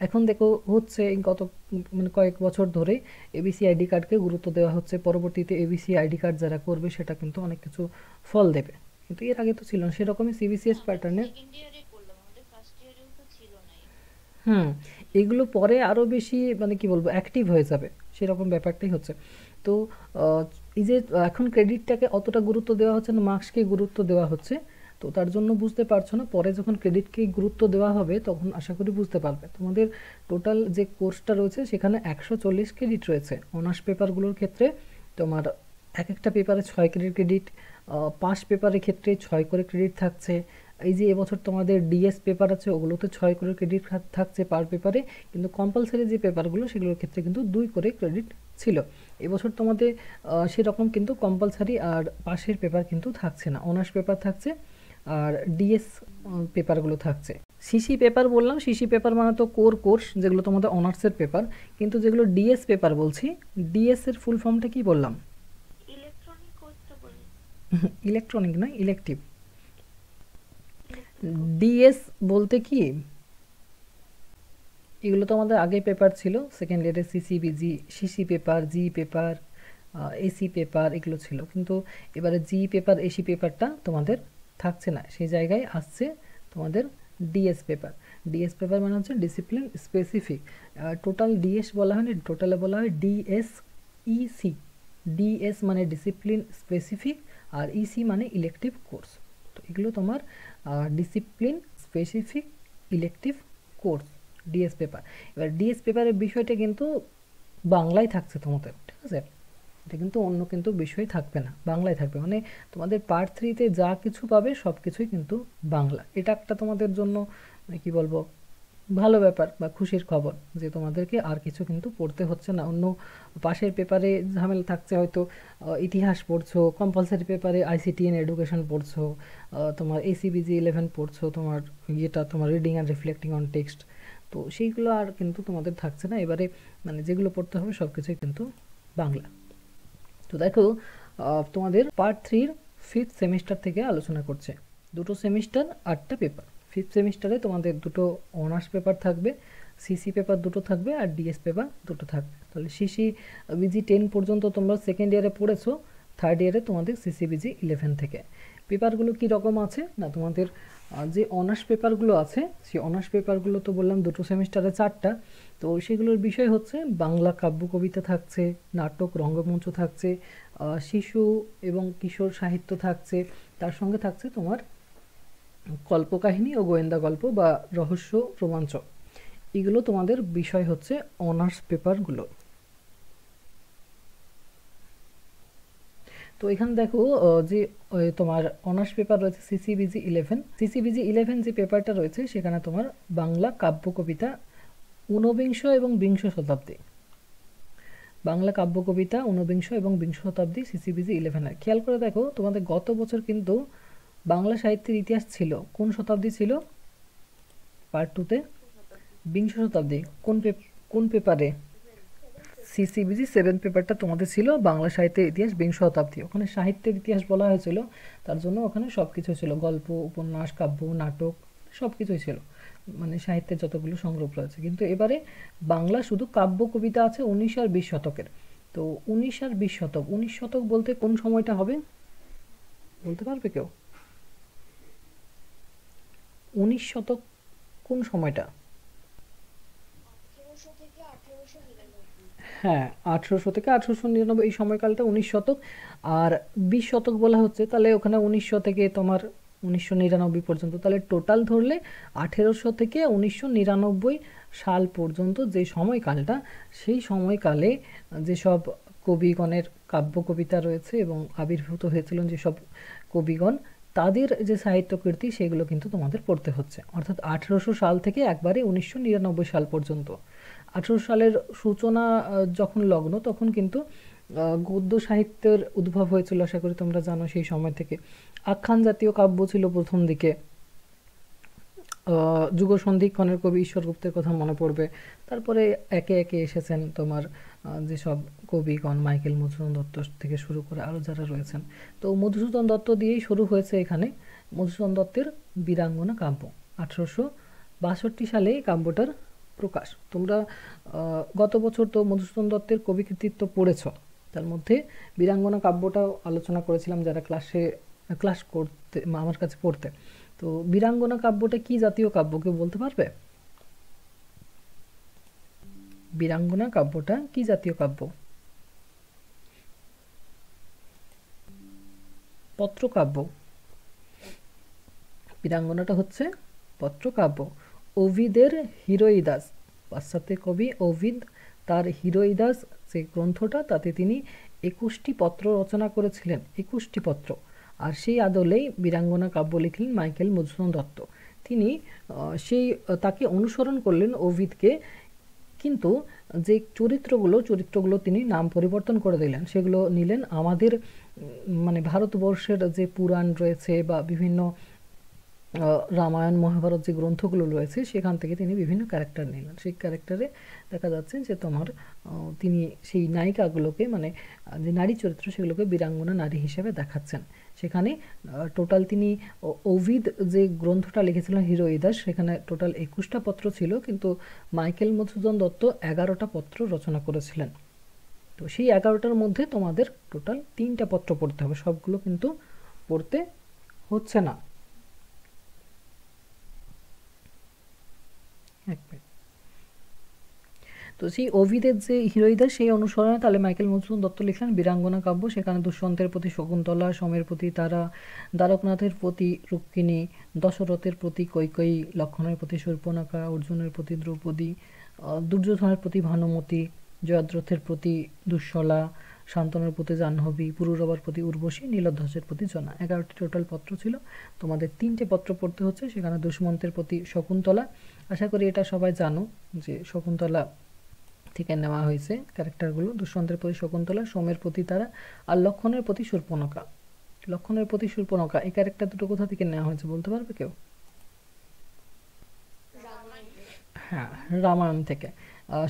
এখন দেখো হচ্ছে এই গত মানে কয়েক বছর ধরে এবিসি আইডি কার্ডকে গুরুত্ব দেওয়া হচ্ছে। পরবর্তীতে এবিসি আইডি কার্ড যারা করবে সেটা কিন্তু অনেক কিছু ফল দেবে, কিন্তু এর আগে তো ছিল না সেরকমই না, সিবিসিএস আমরা তো প্যাটার্নে। সেকেন্ড ইয়ারে করলাম, আমাদের ফার্স্ট ইয়ারেও তো ছিল না এগুলো। হুম, এগুলো পরে আরও বেশি মানে কি বলবো অ্যাক্টিভ হয়ে যাবে, সেরকম ব্যাপারটাই হচ্ছে। তো আহ, এই যে এখন ক্রেডিটটাকে অতটা গুরুত্ব দেওয়া হচ্ছে না, মার্কসকে গুরুত্ব দেওয়া হচ্ছে। তো তার জন্য বুঝতে পারছো না, পরে যখন ক্রেডিটকে গুরুত্ব দেওয়া হবে তখন আশা করি বুঝতে পারবে। তোমাদের টোটাল যে কোর্সটা রয়েছে সেখানে 140 ক্রেডিট রয়েছে অনার্স পেপারগুলোর ক্ষেত্রে। তোমার এক একটা পেপারে 6 ক্রেডিট, পাস পেপারের ক্ষেত্রে 6 করে ক্রেডিট থাকছে। এই যে এবছর তোমাদের ডিএস পেপার আছে ওগুলোতে 6 করে ক্রেডিট থাকছে পার পেপারে, কিন্তু কম্পালসারি যে পেপারগুলো সেগুলোর ক্ষেত্রে কিন্তু 2 করে ক্রেডিট ছিল। এবছর তোমাদের সেরকম কিন্তু কম্পালসারি আর পাশের পেপার কিন্তু থাকছে না, অনার্স পেপার থাকছে আর ডিএস পেপারগুলো থাকছে। সিসি পেপার বললাম, সিসি পেপার মানে তো কোর্স যেগুলো তোমাদের অনার্সের পেপার, কিন্তু যেগুলো ডিএস পেপার বলছি, ডিএস এর ফুল ফর্মটা কি বললাম? ইলেকট্রনিক কোর্সটা বললেন? ইলেকট্রনিক নয়, ইলেকটিভ। Elective course. ডিএস বলতে কি, এগুলো তো আমাদের আগে পেপার ছিল সেকেন্ড ইয়ারে, সিসিবিজি, সিসি পেপার, জি পেপার, এসি পেপার এগুলো ছিল, কিন্তু এবারে জি পেপার এসি পেপারটা তোমাদের থাকছে না, সেই জায়গায় আসছে তোমাদের ডিএস পেপার। ডিএস পেপার মানে হচ্ছে ডিসিপ্লিন স্পেসিফিক। টোটাল ডিএস বলা হয় না, টোটালে বলা হয় ডিএস ইসি। ডিএস মানে ডিসিপ্লিন স্পেসিফিক আর ইসি মানে ইলেকটিভ কোর্স। তো এগুলো তোমার discipline specific elective course, DS paper. এবার ডিএস পেপারের বিষয়টা কিন্তু বাংলায় থাকছে তোমাদের, ঠিক আছে? এটা কিন্তু অন্য কিন্তু বিষয় থাকবে না, বাংলায় থাকবে। মানে তোমাদের পার্ট থ্রিতে যা কিছু পাবে সব কিছুই কিন্তু বাংলা। এটা একটা তোমাদের জন্য মানে কি বলবো ভালো ব্যাপার বা খুশির খবর, যে তোমাদেরকে আর কিছু কিন্তু পড়তে হচ্ছে না। অন্য পাশের পেপারে ঝামেলা থাকছে হয়তো, ইতিহাস পড়ছো, কম্পালসারি পেপারে আইসিটি এন্ড এডুকেশন পড়ছো, তোমার এসিবিজি 11 পড়ছো, তোমার ইয়েটা তোমার reading and reflecting on text, তো সেইগুলো আর কিন্তু তোমাদের থাকছে না এবারে। মানে যেগুলো পড়তে হবে সব কিছুই কিন্তু বাংলা। তো দেখো তোমাদের পার্ট থ্রির ফিফথ সেমিস্টার থেকে আলোচনা করছে। দুটো সেমিস্টার 8টা পেপার। ফিফথ সেমিস্টারে তোমাদের দুটো অনার্স পেপার থাকবে, সিসি পেপার দুটো থাকবে আর ডিএস পেপার দুটো থাকবে। তাহলে সিসি বিজি 10 পর্যন্ত তোমরা সেকেন্ড ইয়ারে পড়েছো, থার্ড ইয়ারে তোমাদের সিসি বিজি 11 থেকে। পেপারগুলো কী রকম আছে না, তোমাদের যে অনার্স পেপারগুলো আছে সেই অনার্স পেপারগুলো তো বললাম দুটো সেমিস্টারে 4টা। তো সেগুলোর বিষয় হচ্ছে বাংলা কাব্য কবিতা থাকছে, নাটক রঙ্গমঞ্চ থাকছে, শিশু এবং কিশোর সাহিত্য থাকছে, তার সঙ্গে থাকছে তোমার কল্পকাহিনী ও গোয়েন্দা গল্প বা রহস্য রোমাঞ্চ। এগুলো তোমাদের বিষয় হচ্ছে অনার্স পেপারগুলো। তো এখানে দেখো যে তোমার অনার্স পেপার রয়েছে সিসিবিজি 11। সিসিবিজি 11 যে পেপারটা রয়েছে সেখানে তোমার বাংলা কাব্য কবিতা ঊনবিংশ এবং বিংশ শতাব্দী, বাংলা কাব্য কবিতা ঊনবিংশ এবং বিংশ শতাব্দী সিসিবিজি 11। খেয়াল করে দেখো তোমাদের গত বছর কিন্তু বাংলা সাহিত্যের ইতিহাস ছিল কোন শতাব্দী ছিল? পার্ট টুতে বিংশ শতাব্দী। বিংশ শতাব্দী। কোন পেপারে? সিসিবিজি 7 পেপারটা তোমাদের ছিল বাংলা সাহিত্যের ইতিহাস বিংশ শতাব্দী। ওখানে সাহিত্যের ইতিহাস বলা হয়েছিল, তার জন্য ওখানে সব কিছু ছিল, গল্প উপন্যাস কাব্য নাটক সব কিছুই ছিল, মানে সাহিত্যের যতগুলো সংগ্রহ রয়েছে। কিন্তু এবারে বাংলা শুধু কাব্য কবিতা আছে 19 আর 20 শতকের। তো 19 আর 20 শতক, 19 শতক বলতে কোন সময়টা হবে বলতে পারবে কেউ? 19 শতক কোন সময়টা? 1800 থেকে 1899। হ্যাঁ, 1800 থেকে 1899 এই সময়কালটা 19 শতক। আর 20 শতক বলা হচ্ছে, তাহলে ওখানে 1900 থেকে তোমার 1999 পর্যন্ত। তাহলে টোটাল ধরলে 1800 থেকে 1999 সাল পর্যন্ত যে সময়কালটা, সেই সময়কালে যেসব কবিগণের কাব্য কবিতা রয়েছে এবং আবির্ভূত হয়েছিলেন যেসব কবিগণ, তাদের যে সাহিত্যকৃতি সেগুলো কিন্তু তোমাদের পড়তে হচ্ছে। অর্থাৎ 1800 সাল থেকে একবারে 1999 সাল পর্যন্ত। 1800 সালের সূচনা যখন লগ্ন, তখন কিন্তু গদ্য সাহিত্যের উদ্ভব হয়েছিল, আশা করি তোমরা জানো। সেই সময় থেকে আখ্যান জাতীয় কাব্য ছিল প্রথম দিকে। যুগসন্ধিক্ষণের কবি ঈশ্বরগুপ্তের কথা মনে পড়বে। তারপরে একে একে এসেছেন তোমার যেসব কবিগণ, মাইকেল মধুসূদন দত্ত থেকে শুরু করে আরও যারা রয়েছেন। তো মধুসূদন দত্ত দিয়েই শুরু হয়েছে এখানে। মধুসূদন দত্তের বীরাঙ্গনা কাব্য 1862 সালে এই কাব্যটার প্রকাশ। তোমরা গত বছর তো মধুসূদন দত্তের কবি কৃতিত্ব পড়েছ, তার মধ্যে বীরাঙ্গনা কাব্যটাও আলোচনা করেছিলাম যারা ক্লাস করতে আমার কাছে পড়তে। তো বীরাঙ্গনা কাব্যটা কি জাতীয় কাব্য, কেউ বলতে পারবে? বীরাঙ্গনা কাব্যটা কি জাতীয় কাব্য? পত্রকাব্য। বীরাঙ্গনাটা হচ্ছে পত্রকাব্য। ওভিদের হিরোইদাস, পাশ্চাত্যের কবি ওভিদ, তার হিরোইদাস যে গ্রন্থটা, তাতে তিনি 21টি পত্র রচনা করেছিলেন, 21টি পত্র। আর সেই আদলেই বীরাঙ্গনা কাব্য লিখলেন মাইকেল মধুসূদন দত্ত। তিনি তাকে অনুসরণ করলেন ওভিদকে, কিন্তু যে চরিত্রগুলো তিনি নাম পরিবর্তন করে দিলেন। সেগুলো নিলেন আমাদের মানে ভারতবর্ষের যে পুরাণ রয়েছে বা বিভিন্ন রামায়ণ মহাভারত যে গ্রন্থগুলো রয়েছে, সেখান থেকে তিনি বিভিন্ন ক্যারেক্টার নিলেন। সেই ক্যারেক্টারে দেখা যাচ্ছে যে তোমার তিনি সেই নায়িকাগুলোকে, মানে যে নারী চরিত্র, সেগুলোকে বীরাঙ্গনা নারী হিসেবে দেখাচ্ছেন। সেখানে টোটাল তিনি ওভিদ যে গ্রন্থটা লিখেছিলেন হিরোইদাস, সেখানে টোটাল 21টা পত্র ছিল, কিন্তু মাইকেল মধুসূদন দত্ত 11টা পত্র রচনা করেছিলেন। তো সেই 11টার মধ্যে তোমাদের টোটাল 3টা পত্র পড়তে হবে, সবগুলো কিন্তু পড়তে হচ্ছে না। তো সেই ওভিদের যে হিরোইদাস, সেই অনুসরণে তাহলে মাইকেল মধুসূদন দত্ত লিখলেন বীরাঙ্গনা কাব্য। সেখানে দুষ্যন্তের প্রতি শকুন্তলা, সোমের প্রতি তারা, দ্বারকনাথের প্রতি রুক্মিণী, দশরথের প্রতি কৈকেয়ী, লক্ষ্মণের প্রতি শূর্পণখা, অর্জুনের প্রতি দ্রৌপদী, দুর্যোধনের প্রতি ভানুমতি, জয়দ্রথের প্রতি দুঃশলা, শান্তনুর প্রতি জাহ্নবী, পুরুরবার প্রতি উর্বশী, নীলধ্বজের প্রতি জনা। 11টি টোটাল পত্র ছিল। তোমাদের 3টে পত্র পড়তে হচ্ছে। সেখানে দুষ্মন্তের প্রতি শকুন্তলা, আশা করি এটা সবাই জানো যে শকুন্তলা থেকে নেওয়া হয়েছে ক্যারেক্টারগুলো। দুষ্মন্তের প্রতি শকুন্তলা, সোমের প্রতি তারা, আর লক্ষ্মণের প্রতি শূর্পণখা। লক্ষ্মণের প্রতি শূর্পণখা এই ক্যারেক্টার দুটো কোথা থেকে নেওয়া হয়েছে বলতে পারবে কেউ? হ্যাঁ, রামায়ণ থেকে।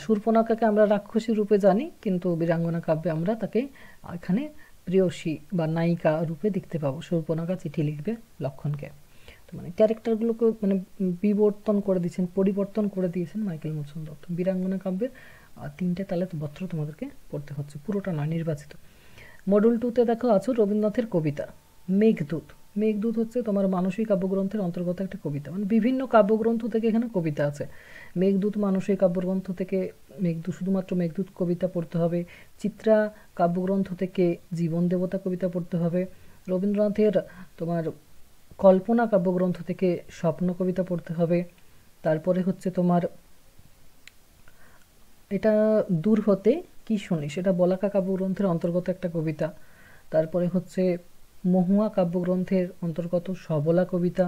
শূর্পণখাকে আমরা রাক্ষসী রূপে জানি, কিন্তু বীরাঙ্গনা কাব্যে আমরা তাকে এখানে প্রেয়সী বা নায়িকা রূপে দেখতে পাবো। শূর্পণখা চিঠি লিখবে লক্ষ্মণকে। তো মানে ক্যারেক্টারগুলোকে মানে পরিবর্তন করে দিয়েছেন মাইকেল মধুসূদন দত্ত। বীরাঙ্গনা কাব্যের 3টে তালে পত্র তোমাদেরকে পড়তে হচ্ছে, পুরোটা নয়, নির্বাচিত। মডুল 2তে দেখো আছো রবীন্দ্রনাথের কবিতা মেঘদূত। মেঘদূত হচ্ছে তোমার মানসিক কাব্যগ্রন্থের অন্তর্গত একটা কবিতা, মানে বিভিন্ন কাব্যগ্রন্থ থেকে এখানে কবিতা আছে। মেঘদূত মানসিক কাব্যগ্রন্থ থেকে শুধুমাত্র মেঘদূত কবিতা পড়তে হবে। চিত্রা কাব্যগ্রন্থ থেকে জীবন দেবতা কবিতা পড়তে হবে। রবীন্দ্রনাথের তোমার কল্পনা কাব্যগ্রন্থ থেকে স্বপ্ন কবিতা পড়তে হবে। তারপরে হচ্ছে তোমার এটা দূর হতে কি শুনি, সেটা বলাকা কাব্যগ্রন্থের অন্তর্গত একটা কবিতা। তারপরে হচ্ছে মহুয়া কাব্যগ্রন্থের অন্তর্গত সবলা কবিতা।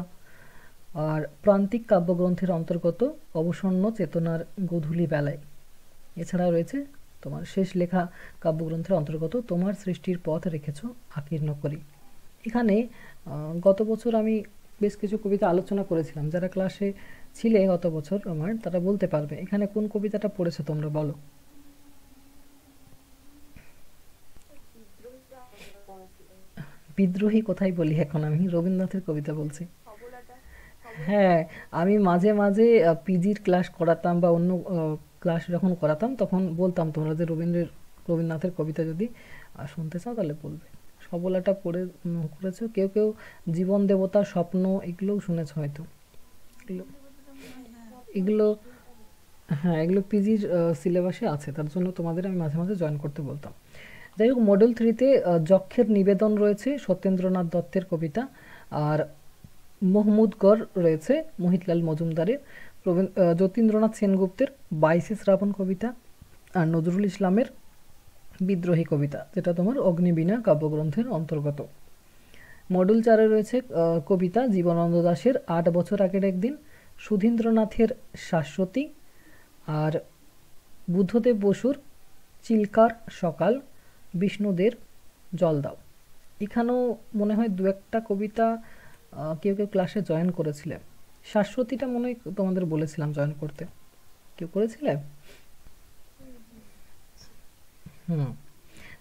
আর প্রান্তিক কাব্যগ্রন্থের অন্তর্গত অবসন্ন চেতনার গধূলি বেলায়। এছাড়া রয়েছে তোমার শেষ লেখা কাব্যগ্রন্থের অন্তর্গত তোমার সৃষ্টির পথ রেখেছ আকীর্ণ করি। এখানে গত বছর আমি বেশ কিছু কবিতা আলোচনা করেছিলাম। যারা ক্লাসে ছিলে গত বছর আমার, তারা বলতে পারবে এখানে কোন কবিতাটা পড়েছো তোমরা, বলো। বিদ্রোহী কোথায় বলি এখন, আমি রবীন্দ্রনাথের কবিতা বলছি। হ্যাঁ, আমি মাঝে মাঝে পিজির ক্লাস করাতাম বা অন্য ক্লাস যখন করাতাম, তখন বলতাম তোমরা যে রবীন্দ্রনাথের কবিতা যদি শুনতে চাও তাহলে বলবে। সবলাটা পড়ে করেছো কেউ কেউ, জীবন দেবতা, স্বপ্ন, এগুলোও শুনেছ হয়তো। এগুলো হ্যাঁ, এগুলো পিজির সিলেবাসে আছে, তার জন্য তোমাদের আমি মাঝে মাঝে জয়েন করতে বলতাম। যাই হোক, মডেল 3তে যক্ষের নিবেদন রয়েছে সত্যেন্দ্রনাথ দত্তের কবিতা। আর মহমুদগড় রয়েছে মোহিতলাল মজুমদারের, যতীন্দ্রনাথ সেনগুপ্তের 22শে শ্রাবণ কবিতা, আর নজরুল ইসলামের বিদ্রোহী কবিতা, যেটা তোমার অগ্নিবীণা কাব্যগ্রন্থের অন্তর্গত। মডেল 4-এ রয়েছে কবিতা জীবনানন্দ দাশের 8 বছর আগের একদিন, সুধীন্দ্রনাথের শাশ্বতী, আর বুদ্ধদেব বসুর চিল্কার সকাল, বিষ্ণুদের জল দাও। এখানেও মনে হয় দু একটা কবিতা কেউ কেউ ক্লাসে জয়েন করেছিলে। শাশ্বতীটা মনে হয় তোমাদের বলেছিলাম জয়েন করতে, কেউ করেছিলে? হুম।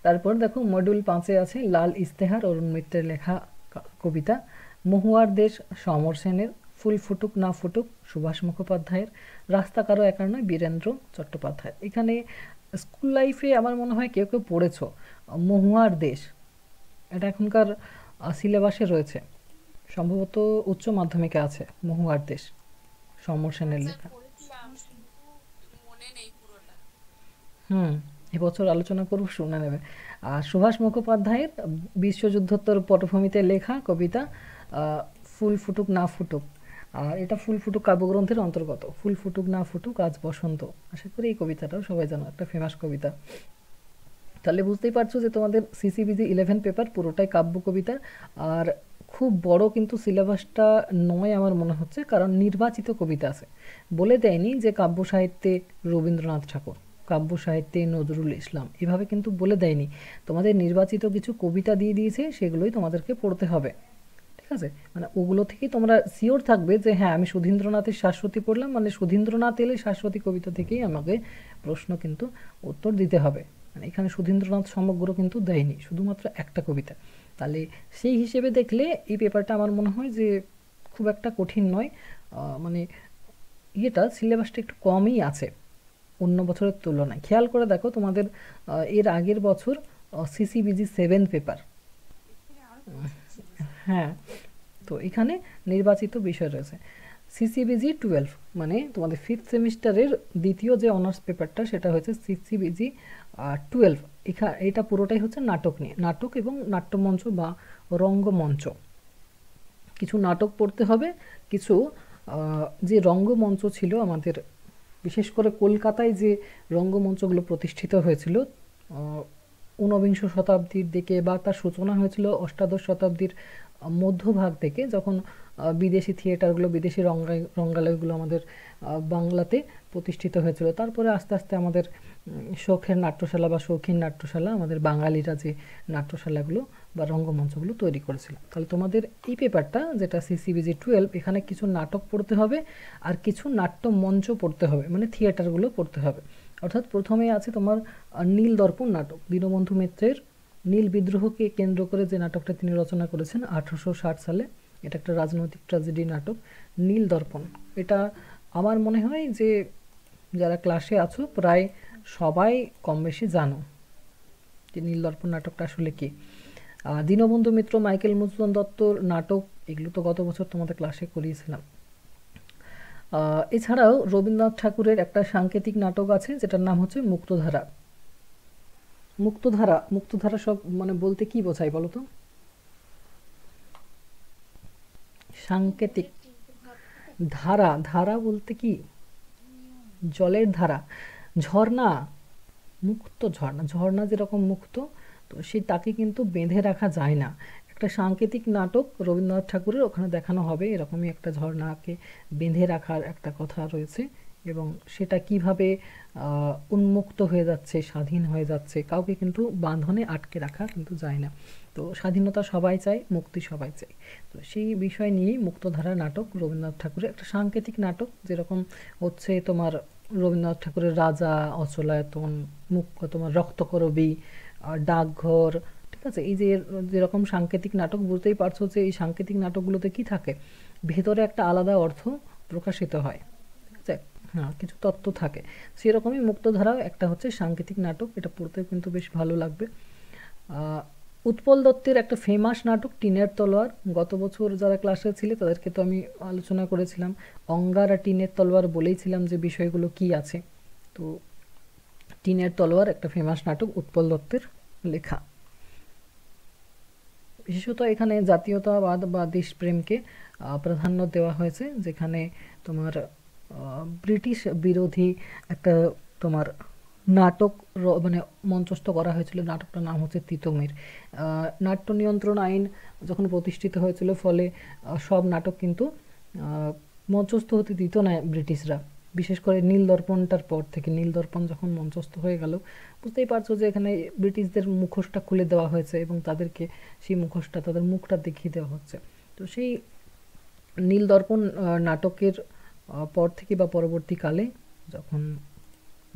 তারপর দেখো মডিউল 5-এ আছে লাল ইস্তেহার, অরুণ মিত্রের লেখা কবিতা, মহুয়ার দেশ সমর সেনের, ফুল ফুটুক না ফুটুক সুভাষ মুখোপাধ্যায়ের, রাস্তা কারো একার নয় বীরেন্দ্র চট্টোপাধ্যায়। এখানে স্কুল লাইফে আমার মনে হয় কেউ কেউ পড়েছো মহুয়ার দেশ, এটা এখনকার সিলেবাসে রয়েছে, সম্ভবত উচ্চ মাধ্যমিকে আছে মহুয়ার দেশ, সমর সেনের স্যার লেখা। পড়েছিলাম কিন্তু মনে নেই পুরোটা। হুম, এবছর আলোচনা করব, শুনে নেবে। আর সুভাষ মুখোপাধ্যায়ের বিশ্বযুদ্ধোত্তর পটভূমিতে লেখা কবিতা ফুল ফুটুক না ফুটুক, আর এটা ফুল ফুটুক কাব্যগ্রন্থের অন্তর্গত। ফুল ফুটুক না ফুটুক আজ বসন্ত, আশা করি এই কবিতাটাও সবাই জানো, একটা ফেমাস কবিতা। তাহলে বুঝতেই পারছো যে তোমাদের সিসিবিজি 11 পেপার পুরোটাই কাব্য কবিতা, আর খুব বড় কিন্তু সিলেবাসটা নয় আমার মনে হচ্ছে, কারণ নির্বাচিত কবিতা আছে, বলে দেয়নি যে কাব্য সাহিত্যে রবীন্দ্রনাথ ঠাকুর, কাব্য সাহিত্যে নজরুল ইসলাম, এভাবে কিন্তু বলে দেয়নি। তোমাদের নির্বাচিত কিছু কবিতা দিয়ে দিয়েছে, সেগুলোই তোমাদেরকে পড়তে হবে, ঠিক আছে? মানে ওগুলো থেকেই তোমরা শিওর থাকবে যে হ্যাঁ আমি সুধীন্দ্রনাথের শাশ্বতী পড়লাম, মানে সুধীন্দ্রনাথ এলে শাশ্বতী কবিতা থেকেই আমাকে প্রশ্ন কিন্তু উত্তর দিতে হবে। মানে এখানে সুধীন্দ্রনাথ সমগ্র কিন্তু দেয়নি, শুধুমাত্র একটা কবিতা। তাহলে সেই হিসেবে দেখলে এই পেপারটা আমার মনে হয় যে খুব একটা কঠিন নয়, মানে ইয়েটা সিলেবাসটা একটু কমই আছে অন্য বছরের তুলনায়। খেয়াল করে দেখো তোমাদের এর আগের বছর সিসিবিজি 7 পেপার, হ্যাঁ, তো এখানে নির্বাচিত বিষয় রয়েছে। সিসিবিজি 12 মানে তোমাদের 5th সেমিস্টারের দ্বিতীয় যে অনার্স পেপারটা, সেটা হচ্ছে সিসিবিজি 12। এটা পুরোটাই হচ্ছে নাটক নিয়ে, নাটক এবং নাট্যমঞ্চ বা রঙ্গমঞ্চ। কিছু নাটক পড়তে হবে, কিছু যে রঙ্গমঞ্চ ছিল আমাদের, বিশেষ করে কলকাতায় যে রঙ্গমঞ্চগুলো প্রতিষ্ঠিত হয়েছিল ঊনবিংশ শতাব্দীর দিকে, বা তার সূচনা হয়েছিল অষ্টাদশ শতাব্দীর মধ্যভাগ থেকে, যখন বিদেশি থিয়েটারগুলো, বিদেশি রঙ্গালয়গুলো আমাদের বাংলাতে প্রতিষ্ঠিত হয়েছিল। তারপরে আস্তে আস্তে আমাদের শখের নাট্যশালা বা শৌখিন নাট্যশালা, আমাদের বাঙালিরা যে নাট্যশালাগুলো বা রঙ্গমঞ্চগুলো তৈরি করেছিল। তাহলে তোমাদের এই পেপারটা যেটা সিসিবিজি 12, এখানে কিছু নাটক পড়তে হবে আর কিছু নাট্যমঞ্চ পড়তে হবে, মানে থিয়েটারগুলো পড়তে হবে। অর্থাৎ প্রথমে আছে তোমার নীল দর্পণ নাটক, দীনবন্ধু মিত্রের নীল বিদ্রোহকে কেন্দ্র করে যে নাটকটা তিনি রচনা করেছেন 1860 সালে, এটা একটা রাজনৈতিক ট্র্যাজেডি নাটক, নীল দর্পণ। এটা আমার মনে হয় যে যারা ক্লাসে আছো প্রায় সবাই কম বেশি জানো যে নীল দর্পণ নাটকটা আসলে কি। দীনবন্ধু মিত্র, মাইকেল মধুসূদন দত্তর নাটক, এগুলো তো গত বছর তোমাদের ক্লাসে করিয়েছিলাম। এছাড়াও রবীন্দ্রনাথ ঠাকুরের একটা সাংকেতিক নাটক আছে যেটার নাম হচ্ছে মুক্তধারা। মুক্তধারা, মুক্তধারা সব মানে বলতে কি বোঝায় বলো তো? সাংকেতিক ধারা, ধারা বলতে কি? জলের ধারা, ঝর্ণা, মুক্ত ঝর্ণা, ঝর্ণা যেরকম মুক্ত, তো সেই তাকে কিন্তু বেঁধে রাখা যায় না। একটা সাংকেতিক নাটক রবীন্দ্রনাথ ঠাকুরের, ওখানে দেখানো হবে এরকমই একটা ঝর্ণাকে বেঁধে রাখার একটা কথা রয়েছে, এবং সেটা কিভাবে উন্মুক্ত হয়ে যাচ্ছে, স্বাধীন হয়ে যাচ্ছে, কাউকে কিন্তু বাঁধনে আটকে রাখা কিন্তু যায় না। তো স্বাধীনতা সবাই চায়, মুক্তি সবাই চায়, তো সেই বিষয় নিয়েই মুক্তধারা নাটক রবীন্দ্রনাথ ঠাকুরের একটা সাংকেতিক নাটক। যেরকম হচ্ছে তোমার রবীন্দ্রনাথ ঠাকুরের রাজা, অচলায়তন, তোমার রক্তকরবী, ডাকঘর, ঠিক আছে? এই যে যেরকম সাংকেতিক নাটক, বুঝতেই পারছো যে এই সাংকেতিক নাটকগুলোতে কি থাকে, ভেতরে একটা আলাদা অর্থ প্রকাশিত হয়, ঠিক আছে? হ্যাঁ, কিছু তত্ত্ব থাকে। সেরকমই মুক্তধারাও একটা হচ্ছে সাংকেতিক নাটক, এটা পড়তে কিন্তু বেশ ভালো লাগবে। উৎপল দত্তের একটা ফেমাস নাটক টিনের তলোয়ার, গত বছর যারা ক্লাসে ছিলে তাদেরকে তো আমি আলোচনা করেছিলাম, অঙ্গার আর টিনের তলোয়ার বলেইছিলাম যে বিষয়গুলো কি আছে। তো টিনের তলোয়ার একটা ফেমাস নাটক, উৎপল দত্তের লেখা। বিশেষত এখানে জাতীয়তাবাদ বা দেশপ্রেমকে প্রাধান্য দেওয়া হয়েছে, যেখানে তোমার ব্রিটিশ বিরোধী একটা তোমার নাটক মানে মঞ্চস্থ করা হয়েছিল। নাটকটার নাম হচ্ছে তিতুমির। নাট্য নিয়ন্ত্রণ আইন যখন প্রতিষ্ঠিত হয়েছিল, ফলে সব নাটক কিন্তু মঞ্চস্থ হতে দিত না ব্রিটিশরা। বিশেষ করে নীল দর্পণটার পর থেকে, নীল দর্পণ যখন মঞ্চস্থ হয়ে গেল, বুঝতেই পারছো যে এখানে ব্রিটিশদের মুখোশটা খুলে দেওয়া হয়েছে এবং তাদেরকে সেই মুখোশটা, তাদের মুখটা দেখিয়ে দেওয়া হচ্ছে। তো সেই নীল দর্পণ নাটকের পর থেকে বা পরবর্তীকালে যখন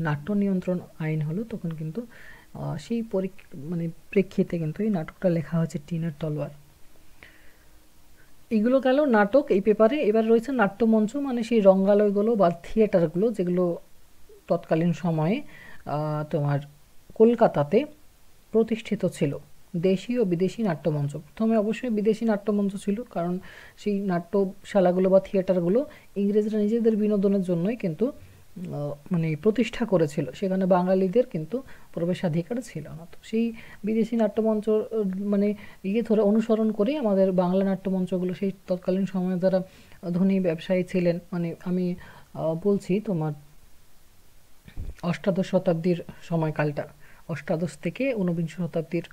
নাট্য নিয়ন্ত্রণ আইন হলো, তখন কিন্তু সেই মানে প্রেক্ষিতে কিন্তু এই নাটকটা লেখা হয়েছে টিনের তলোয়ার। এগুলো গেল নাটক এই পেপারে। এবার রয়েছে নাট্যমঞ্চ, মানে সেই রঙ্গালয়গুলো বা থিয়েটারগুলো যেগুলো তৎকালীন সময়ে তোমার কলকাতাতে প্রতিষ্ঠিত ছিল। দেশি ও বিদেশি নাট্যমঞ্চ। প্রথমে অবশ্যই বিদেশি নাট্যমঞ্চ ছিল, কারণ সেই নাট্যশালাগুলো বা থিয়েটারগুলো ইংরেজরা নিজেদের বিনোদনের জন্যই কিন্তু মানে প্রতিষ্ঠা করেছিল। সেখানে বাঙালিদের কিন্তু প্রবেশাধিকার ছিল না। তো সেই বিদেশি নাট্যমঞ্চ মানে ধরে অনুসরণ করে আমাদের বাংলা নাট্যমঞ্চগুলো সেই তৎকালীন সময়ে যারা ধনী ব্যবসায়ী ছিলেন, মানে আমি বলছি তোমার অষ্টাদশ শতাব্দীর সময়কালটা, অষ্টাদশ থেকে ঊনবিংশ শতাব্দীর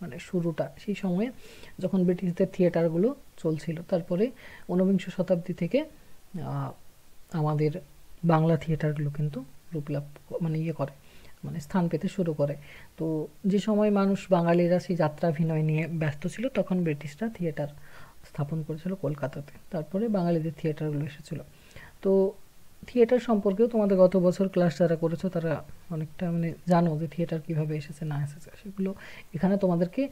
মানে শুরুটা, সেই সময়ে যখন ব্রিটিশদের থিয়েটারগুলো চলছিল। তারপরে ঊনবিংশ শতাব্দী থেকে আমাদের বাংলা থিয়েটারগুলো কিন্তু রূপলাভ মানে করে, মানে স্থান পেতে শুরু করে। তো যে সময় মানুষ বাঙালিরা সেই যাত্রাভিনয় নিয়ে ব্যস্ত ছিল, তখন ব্রিটিশরা থিয়েটার স্থাপন করেছিল কলকাতাতে। তারপরে বাঙালিদের থিয়েটারগুলো এসেছিল। তো থিয়েটার সম্পর্কেও তোমাদের গত বছর ক্লাস যারা করেছো তারা অনেকটা মানে জানো যে থিয়েটার কীভাবে এসেছে না এসেছে, সেগুলো এখানে তোমাদেরকে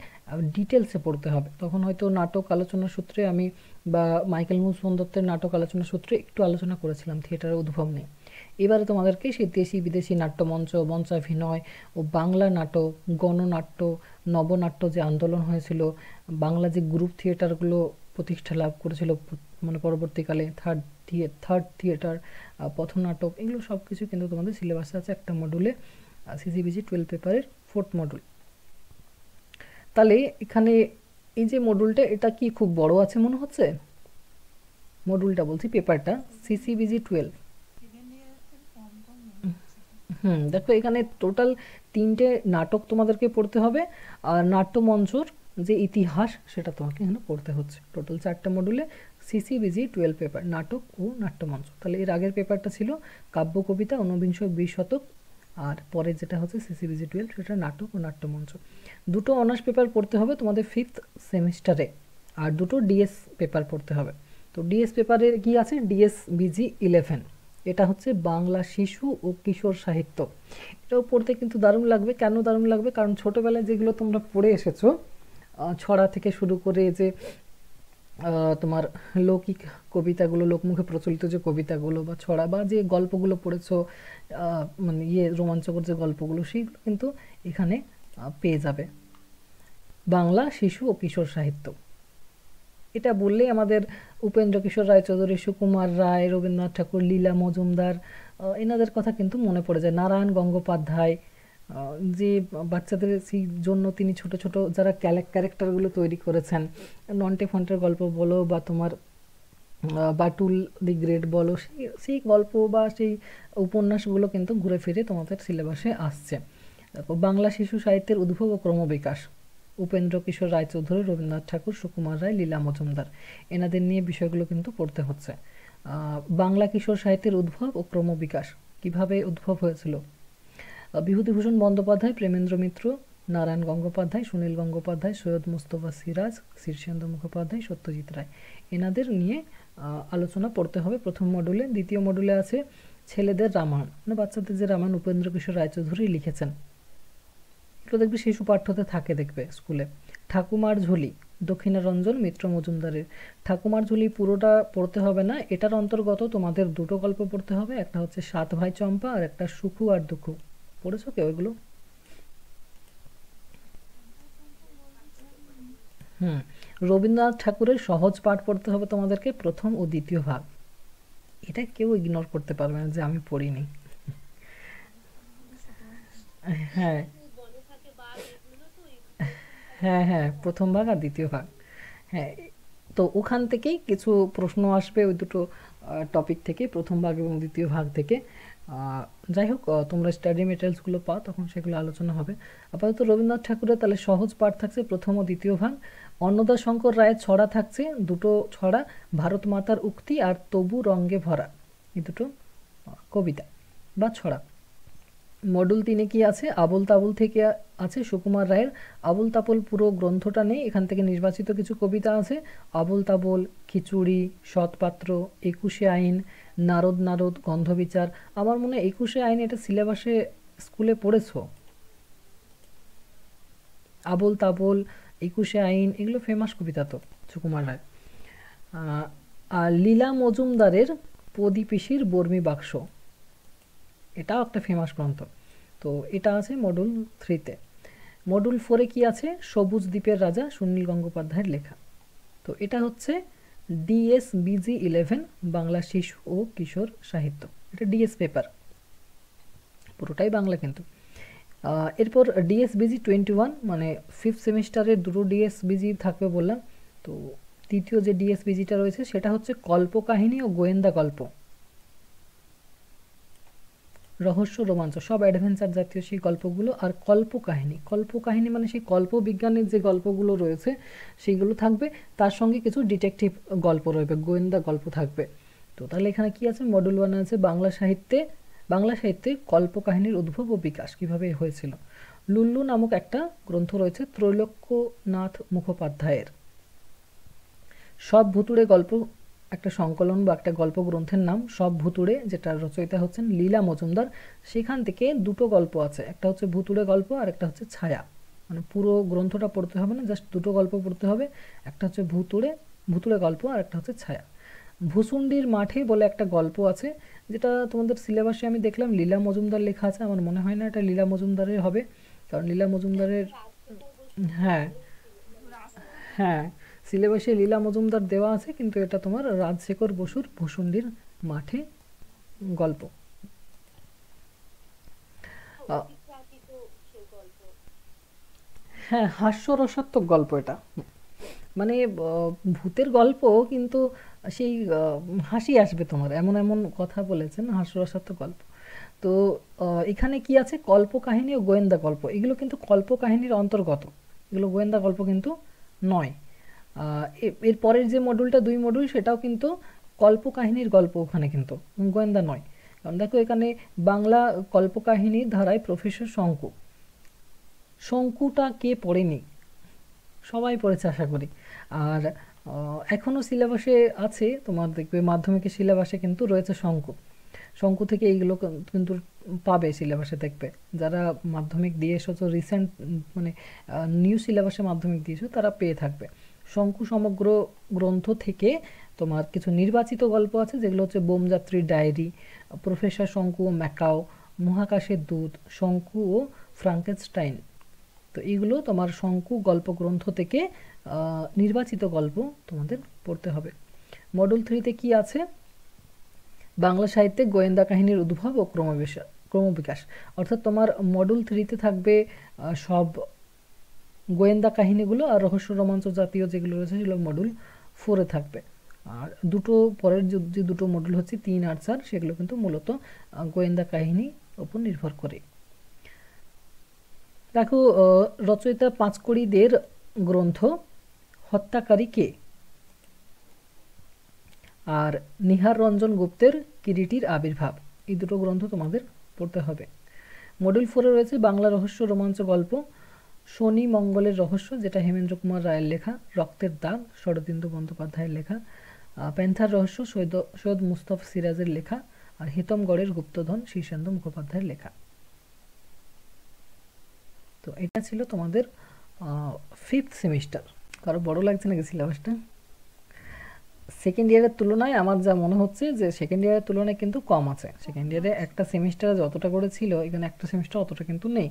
ডিটেলসে পড়তে হবে। তখন হয়তো নাটক আলোচনার সূত্রে আমি বা মাইকেল মধুসূদন দত্তের নাটক আলোচনার সূত্রে একটু আলোচনা করেছিলাম থিয়েটারের উদ্ভব নিয়ে। এবারে তোমাদেরকে সেই দেশি বিদেশি নাট্যমঞ্চ, মঞ্চাভিনয় ও বাংলা নাটক, গণনাট্য, নবনাট্য যে আন্দোলন হয়েছিল, বাংলা যে গ্রুপ থিয়েটারগুলো প্রতিষ্ঠা লাভ করেছিল মানে পরবর্তীকালে, থার্ড থিয়েটার, পথনাটক, এগুলো সব কিছু কিন্তু তোমাদের সিলেবাসে আছে একটা মডুলে, সিসিবিজি 12 পেপারের 4th মডুল। তাহলে এখানে এই যে মডুলটা, এটা কি খুব বড় আছে মনে হচ্ছে? মডুলটা বলছি, পেপারটা সিসিবিজি 12। দেখো এখানে টোটাল 3টে নাটক তোমাদেরকে পড়তে হবে, আর নাট্যমঞ্চর যে ইতিহাস সেটা তোমাকে এখানে পড়তে হচ্ছে। টোটাল 4টা মডুলে সিসিবিজি 12 পেপার, নাটক ও নাট্যমঞ্চ। তাহলে এর আগের পেপারটা ছিল কাব্য কবিতা ঊনবিংশ 20 শতক, আর পরে যেটা হচ্ছে সিসিবিজি 12 সেটা নাটক ও নাট্যমঞ্চ। দুটো অনার্স পেপার পড়তে হবে তোমাদের 5th সেমিস্টারে, আর দুটো ডিএস পেপার পড়তে হবে। তো ডিএস পেপারে কি আছে? ডিএসবিজি 11, এটা হচ্ছে বাংলা শিশু ও কিশোর সাহিত্য। এটাও পড়তে কিন্তু দারুণ লাগবে। কেন দারুণ লাগবে? কারণ ছোটোবেলায় যেগুলো তোমরা পড়ে এসেছো, ছড়া থেকে শুরু করে যে তোমার লৌকিক কবিতাগুলো, লোকমুখে প্রচলিত যে কবিতাগুলো বা ছড়া বা যে গল্পগুলো পড়েছো, মানে রোমাঞ্চকর যে গল্পগুলো, সেইগুলো কিন্তু এখানে পেয়ে যাবে। বাংলা শিশু ও কিশোর সাহিত্য, এটা বললেই আমাদের উপেন্দ্র কিশোর রায়চৌধুরী, সুকুমার রায়, রবীন্দ্রনাথ ঠাকুর, লীলা মজুমদার, এনাদের কথা কিন্তু মনে পড়ে যায়। নারায়ণ গঙ্গোপাধ্যায়, যে বাচ্চাদের সেই জন্য তিনি ছোট ছোট যারা ক্যারেক্টারগুলো তৈরি করেছেন, নন্টে ফন্টের গল্প বলো বা তোমার বাটুল দি গ্রেট বলো, সেই গল্প বা সেই উপন্যাসগুলো কিন্তু ঘুরে ফিরে তোমাদের সিলেবাসে আসছে। বাংলা শিশু সাহিত্যের উদ্ভব ও ক্রমবিকাশ, উপেন্দ্র কিশোর রায়চৌধুরী, রবীন্দ্রনাথ ঠাকুর, সুকুমার রায়, লীলা মজুমদার, এনাদের নিয়ে বিষয়গুলো কিন্তু পড়তে হচ্ছে। বাংলা কিশোর সাহিত্যের উদ্ভব ও ক্রমবিকাশ, কিভাবে উদ্ভব হয়েছিল? বিভূতিভূষণ বন্দ্যোপাধ্যায়, প্রেমেন্দ্র মিত্র, নারায়ণ গঙ্গোপাধ্যায়, সুনীল গঙ্গোপাধ্যায়, সৈয়দ মুস্তফা সিরাজ, শীর্ষেন্দু মুখোপাধ্যায়, সত্যজিৎ রায়, এনাদের নিয়ে আলোচনা পড়তে হবে প্রথম মডুলে। দ্বিতীয় মডুলে আছে ছেলেদের রামায়ণ, মানে বাচ্চাদের যে রামায়ণ উপেন্দ্র কিশোর রায়চৌধুরী লিখেছেন, এগুলো দেখবে শিশু পাঠ্যতে থাকে, দেখবে স্কুলে। ঠাকুমার ঝুলি, দক্ষিণারঞ্জন মিত্র মজুমদারের। ঠাকুমার ঝুলি পুরোটা পড়তে হবে না, এটার অন্তর্গত তোমাদের দুটো গল্প পড়তে হবে, একটা হচ্ছে 7 ভাই চম্পা আর একটা সুখু আর দুঃখু। পড়েছো কেউ এগুলো? রবীন্দ্রনাথ ঠাকুরের সহজ পাঠ পড়তে হবে তোমাদেরকে, প্রথম ও দ্বিতীয় ভাগ। এটা কেউ ইগনোর করতে পারবে না যে আমি পড়িনি। হ্যাঁ বনে থাকে বাঘ, এগুলো তো হ্যাঁ, প্রথম ভাগ আর দ্বিতীয় ভাগ। হ্যাঁ, তো ওখান থেকেই কিছু প্রশ্ন আসবে ওই দুটো টপিক থেকে, প্রথম ভাগ এবং দ্বিতীয় ভাগ থেকে। আহ, যাই হোক, তোমরা স্টাডি মেটেরিয়ালসগুলো পাও, তখন সেগুলো আলোচনা হবে। আপাতত রবীন্দ্রনাথ ঠাকুরের তাহলে সহজ পাঠ থাকছে প্রথম ও দ্বিতীয় ভাগ। অন্নদাশঙ্কর রায়ের ছড়া থাকছে দুটো ছড়া, ভারত মাতার উক্তি আর তবু রঙ্গে ভরা, এই দুটো কবিতা বা ছড়া। মডেল 3-এ কি আছে? আবোল তাবোল থেকে আছে সুকুমার রায়ের আবোল তাবোল, পুরো গ্রন্থটা নেই, এখান থেকে নির্বাচিত কিছু কবিতা আছে। আবোল তাবোল, খিচুড়ি, সৎপাত্র, 21শে আইন, নারদ নারদ, গন্ধবিচার। আমার মনে হয় 21শে আইন এটা সিলেবাসে স্কুলে পড়েছো। আবোল তাবোল, 21শে আইন, এগুলো ফেমাস কবিতা তো সুকুমার রায়। আর লীলা মজুমদারের প্রদীপিসির বর্মী বাক্স, এটাও একটা ফেমাস গ্রন্থ। তো এটা আছে মডুল 3-তে। মডুল 4-এ কি আছে? সবুজ দ্বীপের রাজা, সুনীল গঙ্গোপাধ্যায়ের লেখা। তো এটা হচ্ছে DSBG 11 বাংলা শিশু ও কিশোর সাহিত্য, এটা ডিএস পেপার, পুরোটাই বাংলা কিন্তু। এরপর DSBG 21, মানে 5th সেমিস্টারের দুটো DSBG থাকবে বললাম। তো তৃতীয় যে DSBGটা রয়েছে সেটা হচ্ছে কল্পকাহিনী ও গোয়েন্দা গল্প, রহস্য রোমাঞ্চ, সব অ্যাডভেঞ্চার জাতীয় সেই গল্পগুলো। আর কল্পকাহিনী, কল্পকাহিনী মানে সেই কল্প বিজ্ঞানের যে গল্পগুলো রয়েছে সেইগুলো থাকবে, তার সঙ্গে কিছু ডিটেকটিভ গল্প রয়েছে, গোয়েন্দা গল্প থাকবে। তো তাহলে এখানে কি আছে? মডুল 1 আছে বাংলা সাহিত্যে কল্পকাহিনীর উদ্ভব ও বিকাশ কিভাবে হয়েছিল। লুল্লু নামক একটা গ্রন্থ রয়েছে ত্রৈলোক্যনাথ মুখোপাধ্যায়ের। সব ভুতুড়ে গল্প একটা সংকলন বা একটা গল্প গ্রন্থের নাম সব ভুতুড়ে, যেটা রচয়িতা হচ্ছেন লীলা মজুমদার। সেখান থেকে দুটো গল্প আছে, একটা হচ্ছে ভুতুড়ে গল্প আর একটা হচ্ছে ছায়া। মানে পুরো গ্রন্থটা পড়তে হবে না, জাস্ট দুটো গল্প পড়তে হবে, একটা হচ্ছে ভুতুড়ে গল্প আর একটা হচ্ছে ছায়া। ভুসুন্ডির মাঠে বলে একটা গল্প আছে, যেটা তোমাদের সিলেবাসে আমি দেখলাম লীলা মজুমদার লেখা আছে, আমার মনে হয় না এটা লীলা মজুমদারের হবে, কারণ লীলা মজুমদারের, হ্যাঁ হ্যাঁ, সিলেবাসে লীলা মজুমদার দেওয়া আছে, কিন্তু এটা তোমার রাজশেখর বসুর ভুসুন্ডির মাঠে গল্প। আহ, হ্যাঁ, হাস্যরসাত্মক গল্প এটা, মানে ভূতের গল্প, কিন্তু সেই হাসি আসবে তোমার, এমন এমন কথা বলেছেন, হাস্যরসাত্মক গল্প। তো এখানে কি আছে? কল্পকাহিনী ও গোয়েন্দা গল্প, এগুলো কিন্তু কল্পকাহিনীর অন্তর্গত, এগুলো গোয়েন্দা গল্প কিন্তু নয়। এর পরের যে মডুলটা 2 মডুল, সেটাও কিন্তু কল্পকাহিনীর গল্প, ওখানে কিন্তু গোয়েন্দা নয়। কারণ দেখো এখানে বাংলা কল্পকাহিনীর ধারায় প্রফেসর শঙ্কু, শঙ্কুটা কে পড়েনি? সবাই পড়েছে আশা করি। আর এখনও সিলেবাসে আছে, তোমার দেখবে মাধ্যমিকের সিলেবাসে কিন্তু রয়েছে শঙ্কু। শঙ্কু থেকে এইগুলো কিন্তু পাবে সিলেবাসে, দেখবে যারা মাধ্যমিক দিয়ে এসেছো রিসেন্ট, মানে নিউ সিলেবাসে মাধ্যমিক দিয়েছো, তারা পেয়ে থাকবে। শঙ্কু সমগ্র গ্রন্থ থেকে তোমার কিছু নির্বাচিত গল্প আছে, যেগুলো হচ্ছে বোমযাত্রীর ডায়েরি, প্রফেসর শঙ্কু ও ম্যাকাও, মহাকাশের দূত, শঙ্কু ও ফ্রাঙ্কেনস্টাইন। তো এইগুলো তোমার শঙ্কু গল্প গ্রন্থ থেকে নির্বাচিত গল্প তোমাদের পড়তে হবে। মডুল 3-তে কি আছে? বাংলা সাহিত্যে গোয়েন্দা কাহিনীর উদ্ভব ও ক্রমবিকাশ। অর্থাৎ তোমার মডুল 3-তে থাকবে সব গোয়েন্দা কাহিনীগুলো, আর রহস্য রোমাঞ্চ জাতীয় যেগুলো রয়েছে সেগুলো মডুল 4-এ থাকবে। আর দুটো পরের যে দুটো মডুল হচ্ছে 3 আর 4, সেগুলো কিন্তু মূলত গোয়েন্দা কাহিনী উপর নির্ভর করে। দেখো, রচয়িতা পাঁচকড়িদের গ্রন্থ হত্যাকারী কে, আর নিহার রঞ্জন গুপ্তের কিরিটির আবির্ভাব, এই দুটো গ্রন্থ তোমাদের পড়তে হবে। মডুল 4-এ রয়েছে বাংলা রহস্য রোমাঞ্চ গল্প, শনি মঙ্গলের রহস্য, যেটা হেমেন্দ্র কুমার রায়ের লেখা, রক্তের দাগ শরদিন্দু বন্দ্যোপাধ্যায়ের লেখা, প্যান্থার রহস্য সৈয়দ মুস্তফা সিরাজের লেখা, আর হিতমগড়ের গুপ্তধন শীর্ষেন্দু মুখোপাধ্যায়ের লেখা। তো এটা ছিল তোমাদের 5th সেমিস্টার। কারো বড় লাগছে নাকি সিলেবাসটা? সেকেন্ড ইয়ারের তুলনায় আমার যা মনে হচ্ছে যে সেকেন্ড ইয়ারের তুলনায় কিন্তু কম আছে। সেকেন্ড ইয়ারে একটা সেমিস্টারে যতটা করে ছিল, এখানে একটা সেমিস্টার অতটা কিন্তু নেই।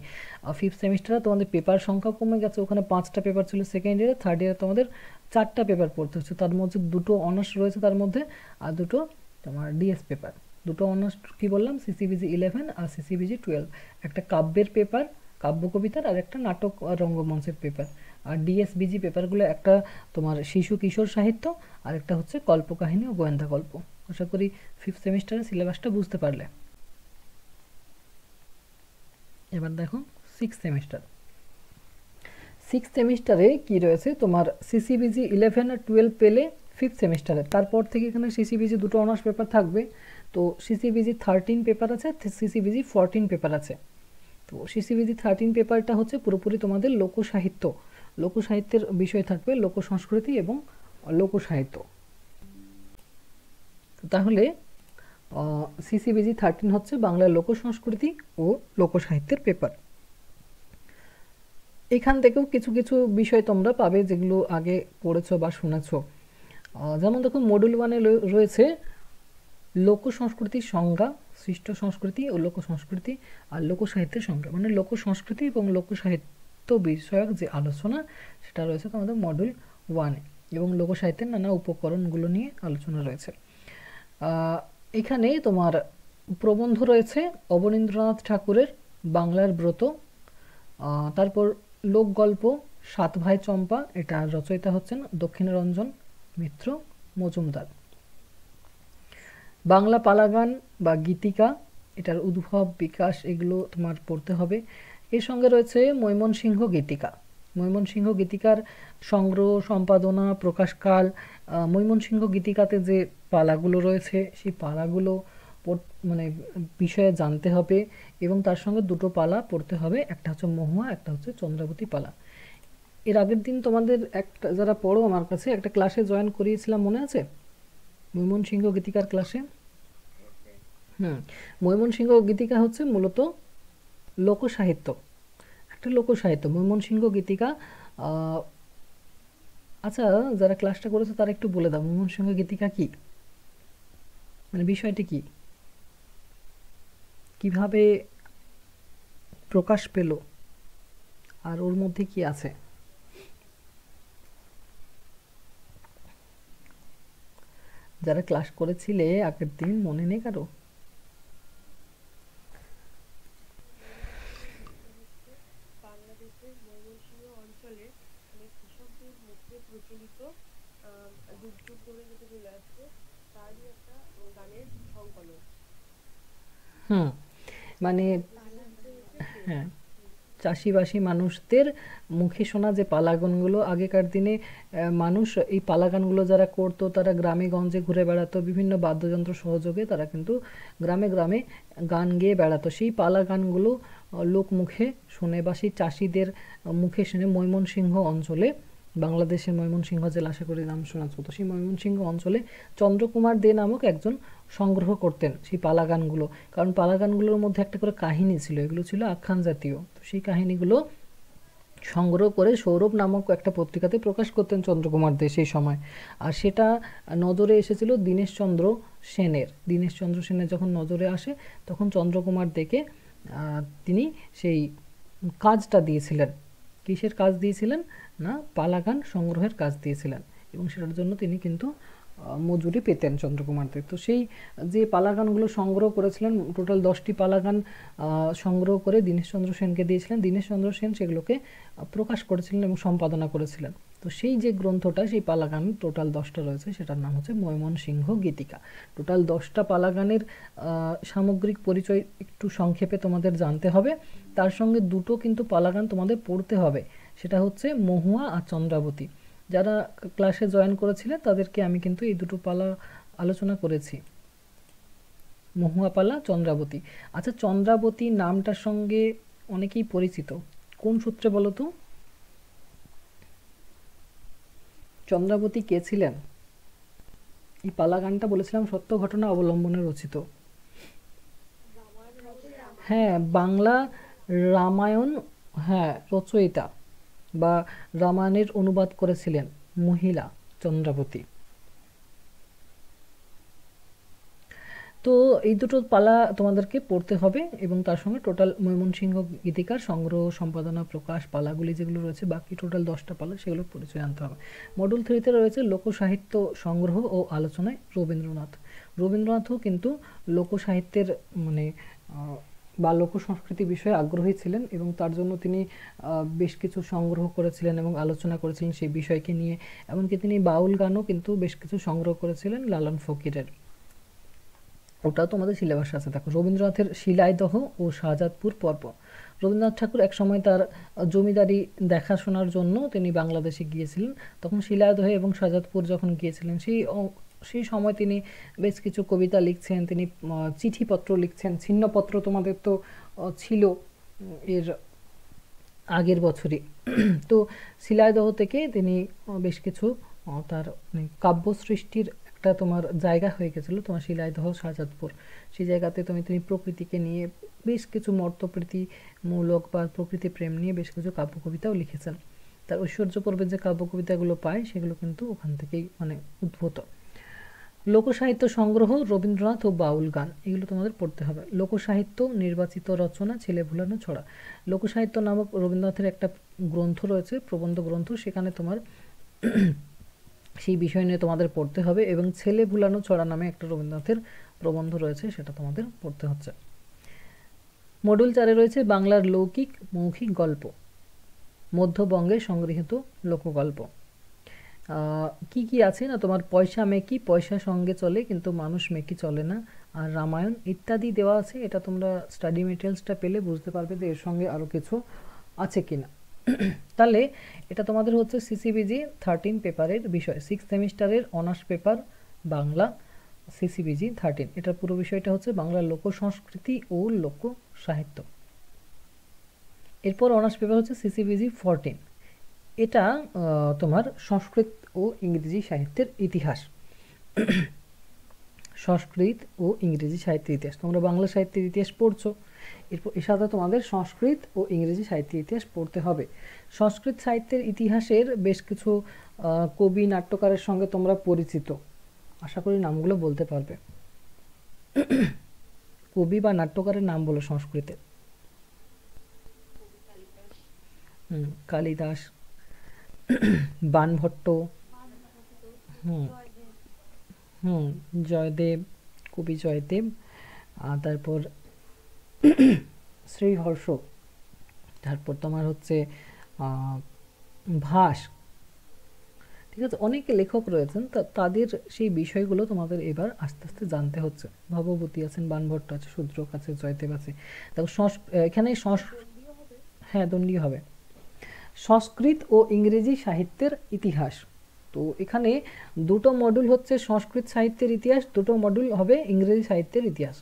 5th সেমিস্টারে তোমাদের পেপার সংখ্যা কমে গেছে, ওখানে 5টা পেপার ছিল সেকেন্ড ইয়ারে, থার্ড ইয়ারে তোমাদের 4টা পেপার পড়তে হচ্ছে, তার মধ্যে দুটো অনার্স রয়েছে তার মধ্যে, আর দুটো তোমার ডিএস পেপার। দুটো অনার্স কি বললাম? সিসিবিজি 11 আর সিসিবিজি 12। একটা কাব্যের পেপার, কাব্য কবিতার, আর একটা নাটক আর রঙ্গমঞ্চের পেপার। আর ডিএসবিজি পেপারগুলো একটা তোমার শিশু কিশোর সাহিত্য, আর একটা হচ্ছে কল্পকাহিনী ও গোয়েন্দা গল্প। আশা করি 5th সেমিস্টারের সিলেবাসটা বুঝতে পারলে। এবার দেখো 6th সেমিস্টার। 6th সেমিস্টারে কি রয়েছে তোমার, সিসিবিজি 11 আর 12 পেলে 5th সেমিস্টারে, তারপর থেকে এখানে সিসিবিজি দুটো অনার্স পেপার থাকবে। তো সিসিবিজি 13 পেপার আছে, সিসিবিজি 14 পেপার আছে। তো সিসিবিজি 13 পেপারটা হচ্ছে পুরোপুরি তোমাদের লোকসাহিত্য, লোকসাহিত্যের বিষয় থাকবে, লোক সংস্কৃতি এবং লোকসাহিত্য। তাহলে সিসিবিজি 13 হচ্ছে বাংলার লোক সংস্কৃতি ও লোকসাহিত্যের পেপার। এখান থেকেও কিছু কিছু বিষয় তোমরা পাবে যেগুলো আগে পড়েছো বা শুনেছো। যেমন দেখো মডিউল 1-এ রয়েছে লোক সংস্কৃতির সংজ্ঞা, সৃষ্ট সংস্কৃতি ও লোক সংস্কৃতি, আর লোকসাহিত্যের সংজ্ঞা, মানে লোক সংস্কৃতি এবং লোকসাহিত্য বিষয়ক যে আলোচনা সেটা রয়েছে তোমাদের মডিউল 1-এ, এবং লোকসাহিত্যের নানা উপকরণগুলো নিয়ে আলোচনা রয়েছে। এখানে তোমার প্রবন্ধ রয়েছে অবনীন্দ্রনাথ ঠাকুরের বাংলার ব্রত, তারপর লোকগল্প সাত ভাই চম্পা, এটা রচয়িতা হচ্ছেন দক্ষিণরঞ্জন মিত্র মজুমদার। বাংলা পালাগান বা গীতিকা, এটার উদ্ভব বিকাশ এগুলো তোমার পড়তে হবে। এর সঙ্গে রয়েছে ময়মনসিংহ গীতিকা, ময়মনসিংহ গীতিকার সংগ্রহ, সম্পাদনা, প্রকাশকাল। ময়মনসিংহ গীতিকাতে যে পালাগুলো রয়েছে সেই পালাগুলো মানে বিষয়ে জানতে হবে, এবং তার সঙ্গে দুটো পালা পড়তে হবে, একটা হচ্ছে মহুয়া, একটা হচ্ছে চন্দ্রাবতী পালা। এর আগের দিন তোমাদের একটা যারা পড়ো আমার কাছে একটা ক্লাসে জয়েন করিয়েছিলাম, মনে আছে? ময়মনসিংহ গীতিকার ক্লাসে। ময়মনসিংহ গীতিকা হচ্ছে মূলত লোকসাহিত্য, একটা লোকসাহিত্য ময়মনসিংহ গীতিকা। আচ্ছা, যারা ক্লাসটা করেছে তারা একটু বলে দাও ময়মনসিংহ গীতিকা কি, মানে বিষয়টি কি, কিভাবে প্রকাশ পেল, আর ওর মধ্যে কি আছে? যারা ক্লাস করেছিলে আগের দিন, মনে নেই কারো? বাংলাদেশের ময়মনসিংহ অঞ্চলে কৃষকদের মধ্যে প্রচলিত যুগ যুগ ধরে যেটা চলে আসছে তারই একটা গানের সংকলন। মানে হ্যাঁ, চাষিবাসী মানুষদের মুখে শোনা যে পালাগানগুলো, আগেকার দিনে মানুষ এই পালাগানগুলো যারা করতো তারা গ্রামে গঞ্জে ঘুরে বেড়াতো, বিভিন্ন বাদ্যযন্ত্র সহযোগে তারা কিন্তু গ্রামে গ্রামে গান গেয়ে বেড়াতো। সেই পালাগানগুলো লোক মুখে শুনে বা সেই চাষিদের মুখে শুনে ময়মনসিংহ অঞ্চলে, বাংলাদেশের ময়মনসিংহ জেলা, আশা করি নাম শোনাচ্ছ, তো সেই ময়মনসিংহ অঞ্চলে চন্দ্রকুমার দে নামক একজন সংগ্রহ করতেন সেই পালাগানগুলো, কারণ পালাগানগুলোর মধ্যে একটা করে কাহিনী ছিল, এগুলো ছিল আখ্যান জাতীয়। তো সেই কাহিনীগুলো সংগ্রহ করে সৌরভ নামক একটা পত্রিকাতে প্রকাশ করতেন চন্দ্রকুমার দে সেই সময়। আর সেটা নজরে এসেছিল দীনেশচন্দ্র সেনের, দীনেশচন্দ্র সেনের যখন নজরে আসে তখন চন্দ্রকুমার দেকে তিনি সেই কাজটা দিয়েছিলেন। কিসের কাজ দিয়েছিলেন না, পালাগান সংগ্রহের কাজ দিয়েছিলেন, এবং সেটার জন্য তিনি কিন্তু মজুরি পেতেন চন্দ্রকুমার দে। তো সেই যে পালাগানগুলো সংগ্রহ করেছিলেন, টোটাল 10টি পালাগান সংগ্রহ করে দীনেশচন্দ্র সেনকে দিয়েছিলেন। দীনেশচন্দ্র সেন সেগুলোকে প্রকাশ করেছিলেন এবং সম্পাদনা করেছিলেন। তো সেই যে গ্রন্থটা, সেই পালাগান টোটাল 10টা রয়েছে, সেটার নাম হচ্ছে ময়মনসিংহ গীতিকা। টোটাল 10টা পালাগানের সামগ্রিক পরিচয় একটু সংক্ষেপে তোমাদের জানতে হবে। তার সঙ্গে দুটো কিন্তু পালাগান তোমাদের পড়তে হবে, সেটা হচ্ছে মহুয়া আর চন্দ্রাবতী। যারা ক্লাসে জয়েন করেছিলেন তাদেরকে আমি কিন্তু এই দুটো পালা আলোচনা করেছি, মহুয়া পালা, চন্দ্রাবতী। আচ্ছা, চন্দ্রাবতী নামটার সঙ্গে অনেকেই পরিচিত, কোন সূত্রে বলো তো? চন্দ্রাবতী কে ছিলেন? এই পালা গানটা বলেছিলাম সত্য ঘটনা অবলম্বনে রচিত। হ্যাঁ, বাংলা রামায়ণ, হ্যাঁ, রচয়িতা বা রামায়ণের অনুবাদ করেছিলেন মহিলা চন্দ্রাবতী। তো এই দুটো পালা তোমাদেরকে পড়তে হবে, এবং তার সঙ্গে টোটাল ময়মনসিংহ গীতিকার সংগ্রহ, সম্পাদনা, প্রকাশ, পালাগুলি যেগুলো রয়েছে, বাকি টোটাল 10টা পালা, সেগুলো পরিচয় আনতে হবে। মডুল 3-তে রয়েছে লোকসাহিত্য সংগ্রহ ও আলোচনায় রবীন্দ্রনাথ। রবীন্দ্রনাথও কিন্তু লোকসাহিত্যের মানে বা লোক সংস্কৃতি বিষয়ে আগ্রহী ছিলেন এবং তার জন্য তিনি বেশ কিছু সংগ্রহ করেছিলেন এবং আলোচনা করেছিলেন সেই বিষয়কে নিয়ে। এমনকি তিনি বাউল গানও কিন্তু বেশ কিছু সংগ্রহ করেছিলেন লালন ফকিরের, ওটাও তোমাদের সিলেবাসে আছে। দেখো, রবীন্দ্রনাথের শিলাইদহ ও শাহজাদপুর পর্ব। রবীন্দ্রনাথ ঠাকুর একসময় তার জমিদারি দেখাশোনার জন্য তিনি বাংলাদেশে গিয়েছিলেন। তখন শিলাইদহ এবং শাহজাদপুর যখন গিয়েছিলেন, সেই সময় তিনি বেশ কিছু কবিতা লিখছেন, তিনি চিঠিপত্র লিখছেন। ছিন্নপত্র তোমাদের তো ছিল এর আগের বছরই। তো শিলাইদহ থেকে তিনি বেশ কিছু তার কাব্য সৃষ্টির একটা তোমার জায়গা হয়ে গেছিলো তোমার শিলাইদহ শাহজাদপুর। সেই জায়গাতে তিনি প্রকৃতিকে নিয়ে বেশ কিছু মর্তপ্রীতিমূলক বা প্রকৃতি প্রেম নিয়ে বেশ কিছু কাব্য কবিতাও লিখেছেন। তার ঐশ্বর্য পর্বে যে কাব্য কবিতাগুলো পায় সেগুলো কিন্তু ওখান থেকেই উদ্ভূত। লোকসাহিত্য সংগ্রহ, রবীন্দ্রনাথ ও বাউল গান, এগুলো তোমাদের পড়তে হবে। লোকসাহিত্য, নির্বাচিত রচনা, ছেলে ভুলানো ছড়া। লোকসাহিত্য নামক রবীন্দ্রনাথের একটা গ্রন্থ রয়েছে, প্রবন্ধ গ্রন্থ, সেখানে তোমার সেই বিষয় নিয়ে তোমাদের পড়তে হবে। এবং ছেলে ভুলানো ছড়া নামে একটা রবীন্দ্রনাথের প্রবন্ধ রয়েছে, সেটা তোমাদের পড়তে হচ্ছে। মডুল 4-এ রয়েছে বাংলার লৌকিক মৌখিক গল্প, মধ্যবঙ্গে সংগৃহীত লোকগল্প। কি কি আছে না, তোমার পয়সা মেকি, পয়সা সঙ্গে চলে কিন্তু মানুষ মেকি চলে না, আর রামায়ণ ইত্যাদি দেওয়া আছে। এটা তোমরা স্টাডি মেটেরিয়ালসটা পেলে বুঝতে পারবে যে এর সঙ্গে আরও কিছু আছে কিনা। তাহলে এটা তোমাদের হচ্ছে সিসিবিজি 13 পেপারের বিষয়, 6 সেমিস্টারের অনার্স পেপার বাংলা, সিসিবিজি 13। এটার পুরো বিষয়টা হচ্ছে বাংলার লোক সংস্কৃতি ও লোক সাহিত্য। এরপর অনার্স পেপার হচ্ছে সিসিবিজি 14, এটা তোমার সংস্কৃত ও ইংরেজি সাহিত্যের ইতিহাস। সংস্কৃত ও ইংরেজি সাহিত্যের ইতিহাস, তোমরা বাংলা সাহিত্যের ইতিহাস পড়ছো, এর সাথে তোমাদের সংস্কৃত ও ইংরেজি সাহিত্যের ইতিহাস পড়তে হবে। সংস্কৃত সাহিত্যের ইতিহাসের বেশ কিছু কবি নাট্যকারের সঙ্গে তোমরা পরিচিত, আশা করি নামগুলো বলতে পারবে। কবি বা নাট্যকারের নাম বলো সংস্কৃতে। কালিদাস, বাণভট্ট, জয়দেব, কবি জয়দেব, তারপর শ্রীহর্ষ, তারপর তোমার হচ্ছে ভাস, ঠিক আছে, অনেকে লেখক রয়েছেন, তাদের সেই বিষয়গুলো তোমাদের এবার আস্তে আস্তে জানতে হচ্ছে। ভবভূতি আছেন, বাণভট্ট আছে, শূদ্রক আছে, জয়দেব আছে। দেখো এখানে হ্যাঁ, দণ্ডীয় হবে। সংস্কৃত ও ইংরেজি সাহিত্যের ইতিহাস, তো এখানে দুটো মডিউল হচ্ছে সংস্কৃত সাহিত্যের ইতিহাস, দুটো মডিউল হবে ইংরেজি সাহিত্যের ইতিহাস।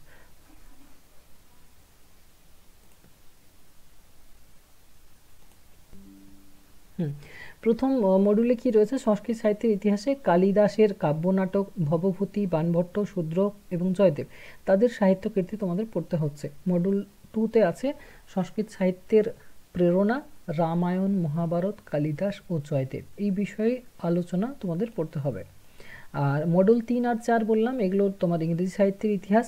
প্রথম মডিউলে কি রয়েছে, সংস্কৃত সাহিত্যের ইতিহাসে কালিদাসের কাব্যনাটক, ভবভূতি, বাণভট্ট, শূদ্রক এবং জয়দেব, তাদের সাহিত্য কীর্তি তোমাদের পড়তে হচ্ছে। মডিউল 2-তে আছে সংস্কৃত সাহিত্যের প্রেরণা, রামায়ণ, মহাভারত, কালিদাস ও জয়দেব, এই বিষয়ে আলোচনা তোমাদের পড়তে হবে। আর মডিউল 3 আর 4 বললাম, এগুলো তোমার ইংরেজি সাহিত্যের ইতিহাস।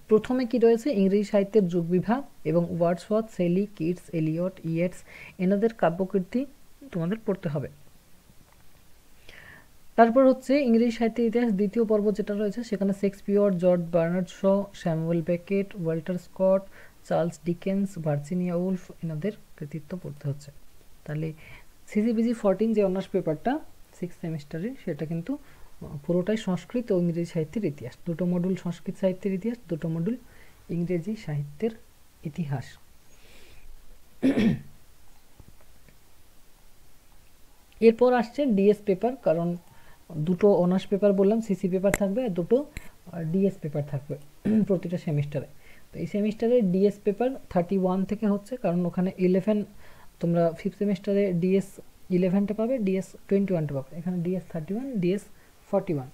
প্রথমে কি রয়েছে, ইংরেজি সাহিত্যের যুগ বিভাগ এবং Wordsworth, Shelley, Keats, Eliot, Yeats, এনাদের কাব্যকীর্তি তোমাদের পড়তে হবে। তারপর হচ্ছে ইংরেজি সাহিত্যের ইতিহাস দ্বিতীয় পর্ব যেটা রয়েছে, সেখানে Shakespeare, George Bernard Shaw, Samuel Beckett, Walter Scott, Charles Dickens, Virginia Woolf, এনাদের কৃতিত্ব পড়তে হচ্ছে। তাহলে সিসিবিজি 14 যে অনার্স পেপারটা 6 সেমিস্টারে, সেটা কিন্তু পুরোটাই সংস্কৃত ও ইংরেজি সাহিত্যের ইতিহাস। দুটো মডিউল সংস্কৃত সাহিত্যের ইতিহাস, দুটো মডিউল ইংরেজি সাহিত্যের ইতিহাস। এরপর আসছে ডিএস পেপার, কারণ দুটো অনার্স পেপার বললাম, সিসি পেপার থাকবে আর দুটো ডিএস পেপার থাকবে প্রতিটা সেমিস্টারে। তো এই সেমিস্টারে ডিএস পেপার 31 থেকে হচ্ছে, কারণ ওখানে 11 তোমরা 5th সেমিস্টারে ডিএস 11টা পাবে, ডিএস 21টা পাবে, এখানে ডিএস 31, ডিএস 41।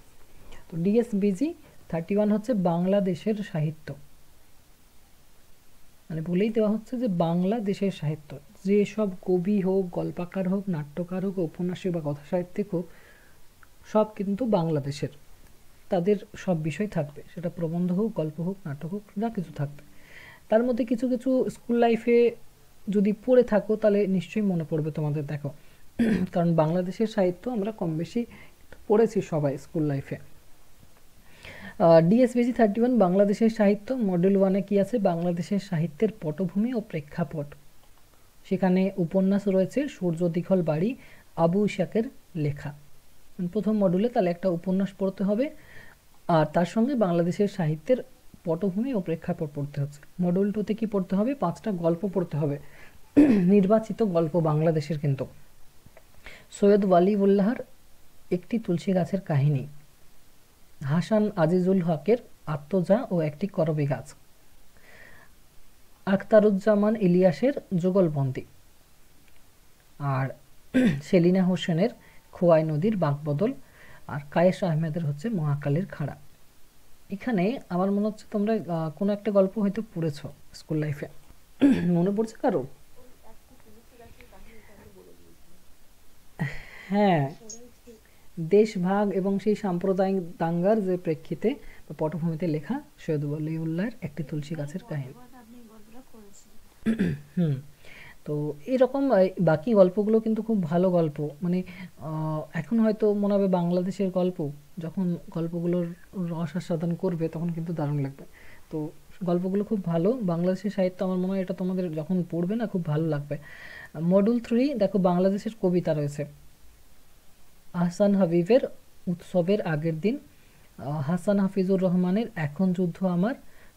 তো ডিএস বিজি 31 হচ্ছে বাংলাদেশের সাহিত্য, মানে বলেই দেওয়া হচ্ছে যে বাংলাদেশের সাহিত্য, যে সব কবি হোক, গল্পকার হোক, নাট্যকার হোক, ঔপন্যাসিক বা কথা সাহিত্যিক হোক, সব কিন্তু বাংলাদেশের, তাদের সব বিষয় থাকবে, সেটা প্রবন্ধ হোক, গল্প হোক, নাটক হোক, যা কিছু থাকবে। তার মধ্যে কিছু কিছু স্কুল লাইফে যদি পড়ে থাকো তাহলে নিশ্চয়ই মনে পড়বে তোমাদের। দেখো, কারণ বাংলাদেশের সাহিত্য আমরা কম বেশি পড়েছি সবাই স্কুল লাইফে। ডিএসবিজি 31 বাংলাদেশের সাহিত্য, মডেল 1-এ কি আছে? বাংলাদেশের সাহিত্যের পটভূমি ও প্রেক্ষাপট। সেখানে উপন্যাস রয়েছে সূর্য দীঘল বাড়ি, আবু ইশাকের লেখা। প্রথম মডুলে তাহলে একটা উপন্যাস পড়তে হবে, আর তার সঙ্গে বাংলাদেশের সাহিত্যের পটভূমি ও প্রেক্ষাপট পড়তে হচ্ছে। মডুল 2-তে কি পড়তে হবে? 5টা গল্প পড়তে হবে, নির্বাচিত গল্প বাংলাদেশের কিন্তু। সৈয়দ ওয়ালিউল্লাহর একটি তুলসী গাছের কাহিনী, হাসান আজিজুল হকের আত্মজা ও একটি করবী গাছ, আখতারুজ্জামান ইলিয়াসের যুগলবন্দি, আর সেলিনা হোসেনের খোয়াই নদীর বাঁকবদল, আর কায়েস আহমেদের হচ্ছে মহাকালের খাড়া। এখানে আমার মনে হচ্ছে তোমরা কোনো একটা গল্প হয়তো পড়েছো স্কুল লাইফে, মনে পড়ছে কারো? ওই একটি তুলসী গাছের কাহিনীটা আমি বলে দিয়েছিলাম। হ্যাঁ, পড়েছি। দেশভাগ এবং সেই সাম্প্রদায়িক দাঙ্গার যে প্রেক্ষিতে বা পটভূমিতে লেখা সৈয়দ ওয়ালিউল্লাহর একটি তুলসী গাছের কাহিনী। আপনি গল্পটা করেছেন। হুম। তো এরকম বাকি গল্পগুলো কিন্তু খুব ভালো গল্প, মানে এখন হয়তো মনে হবে বাংলাদেশের গল্প, যখন গল্পগুলোর রস আস্বাদন করবে তখন কিন্তু দারুণ লাগবে। তো গল্পগুলো খুব ভালো, বাংলাদেশের সাহিত্য আমার মনে হয় এটা তোমাদের যখন পড়বে না খুব ভালো লাগবে। মডুল 3 দেখো, বাংলাদেশের কবিতা রয়েছে। আহসান হাবিবের উৎসবের আগের দিন, হাসান হাফিজুর রহমানের এখন যুদ্ধ আমার,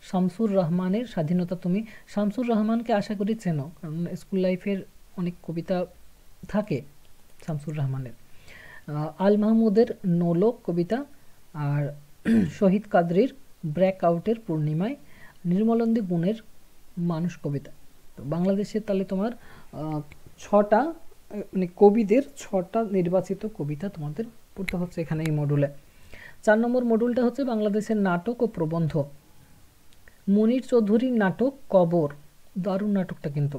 শামসুর রহমানের স্বাধীনতা তুমি। শামসুর রহমানকে আশা করি চেনো, কারণ স্কুল লাইফের অনেক কবিতা থাকে শামসুর রহমানের। আল মাহমুদের নোলক কবিতা, আর শহীদ কাদরির ব্রেক আউটের পূর্ণিমায়, নির্মলন্দী গুণের মানুষ কবিতা। তো বাংলাদেশের তাহলে তোমার 6টা মানে কবিদের 6টা নির্বাচিত কবিতা তোমাদের পড়তে হচ্ছে এখানে এই মডুলে। 4 নম্বর মডুলটা হচ্ছে বাংলাদেশের নাটক ও প্রবন্ধ। মুনীর চৌধুরীর নাটক কবর, দারুণ নাটকটা কিন্তু।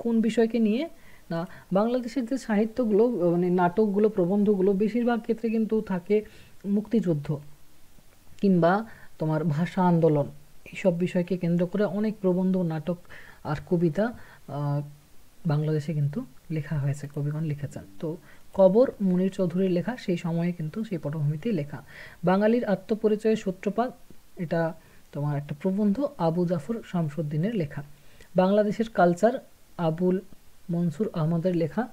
কোন বিষয়কে নিয়ে না, বাংলাদেশের যে সাহিত্যগুলো মানে নাটকগুলো প্রবন্ধগুলো বেশিরভাগ ক্ষেত্রে কিন্তু থাকে মুক্তিযুদ্ধ কিংবা তোমার ভাষা আন্দোলন, এইসব বিষয়কে কেন্দ্র করে অনেক প্রবন্ধ, নাটক আর কবিতা বাংলাদেশে কিন্তু লেখা হয়েছে, কবিগণ লিখেছেন। তো কবর মুনীর চৌধুরীর লেখা, সেই সময়ে কিন্তু সেই পটভূমিতেই লেখা। বাঙালির আত্মপরিচয়ের সূত্রপাত, এটা তোমার একটা প্রবন্ধ, আবু জাফর শামসুদ্দিনের লেখা। বাংলাদেশের কালচার, আবুল মনসুর আহমদের লেখা।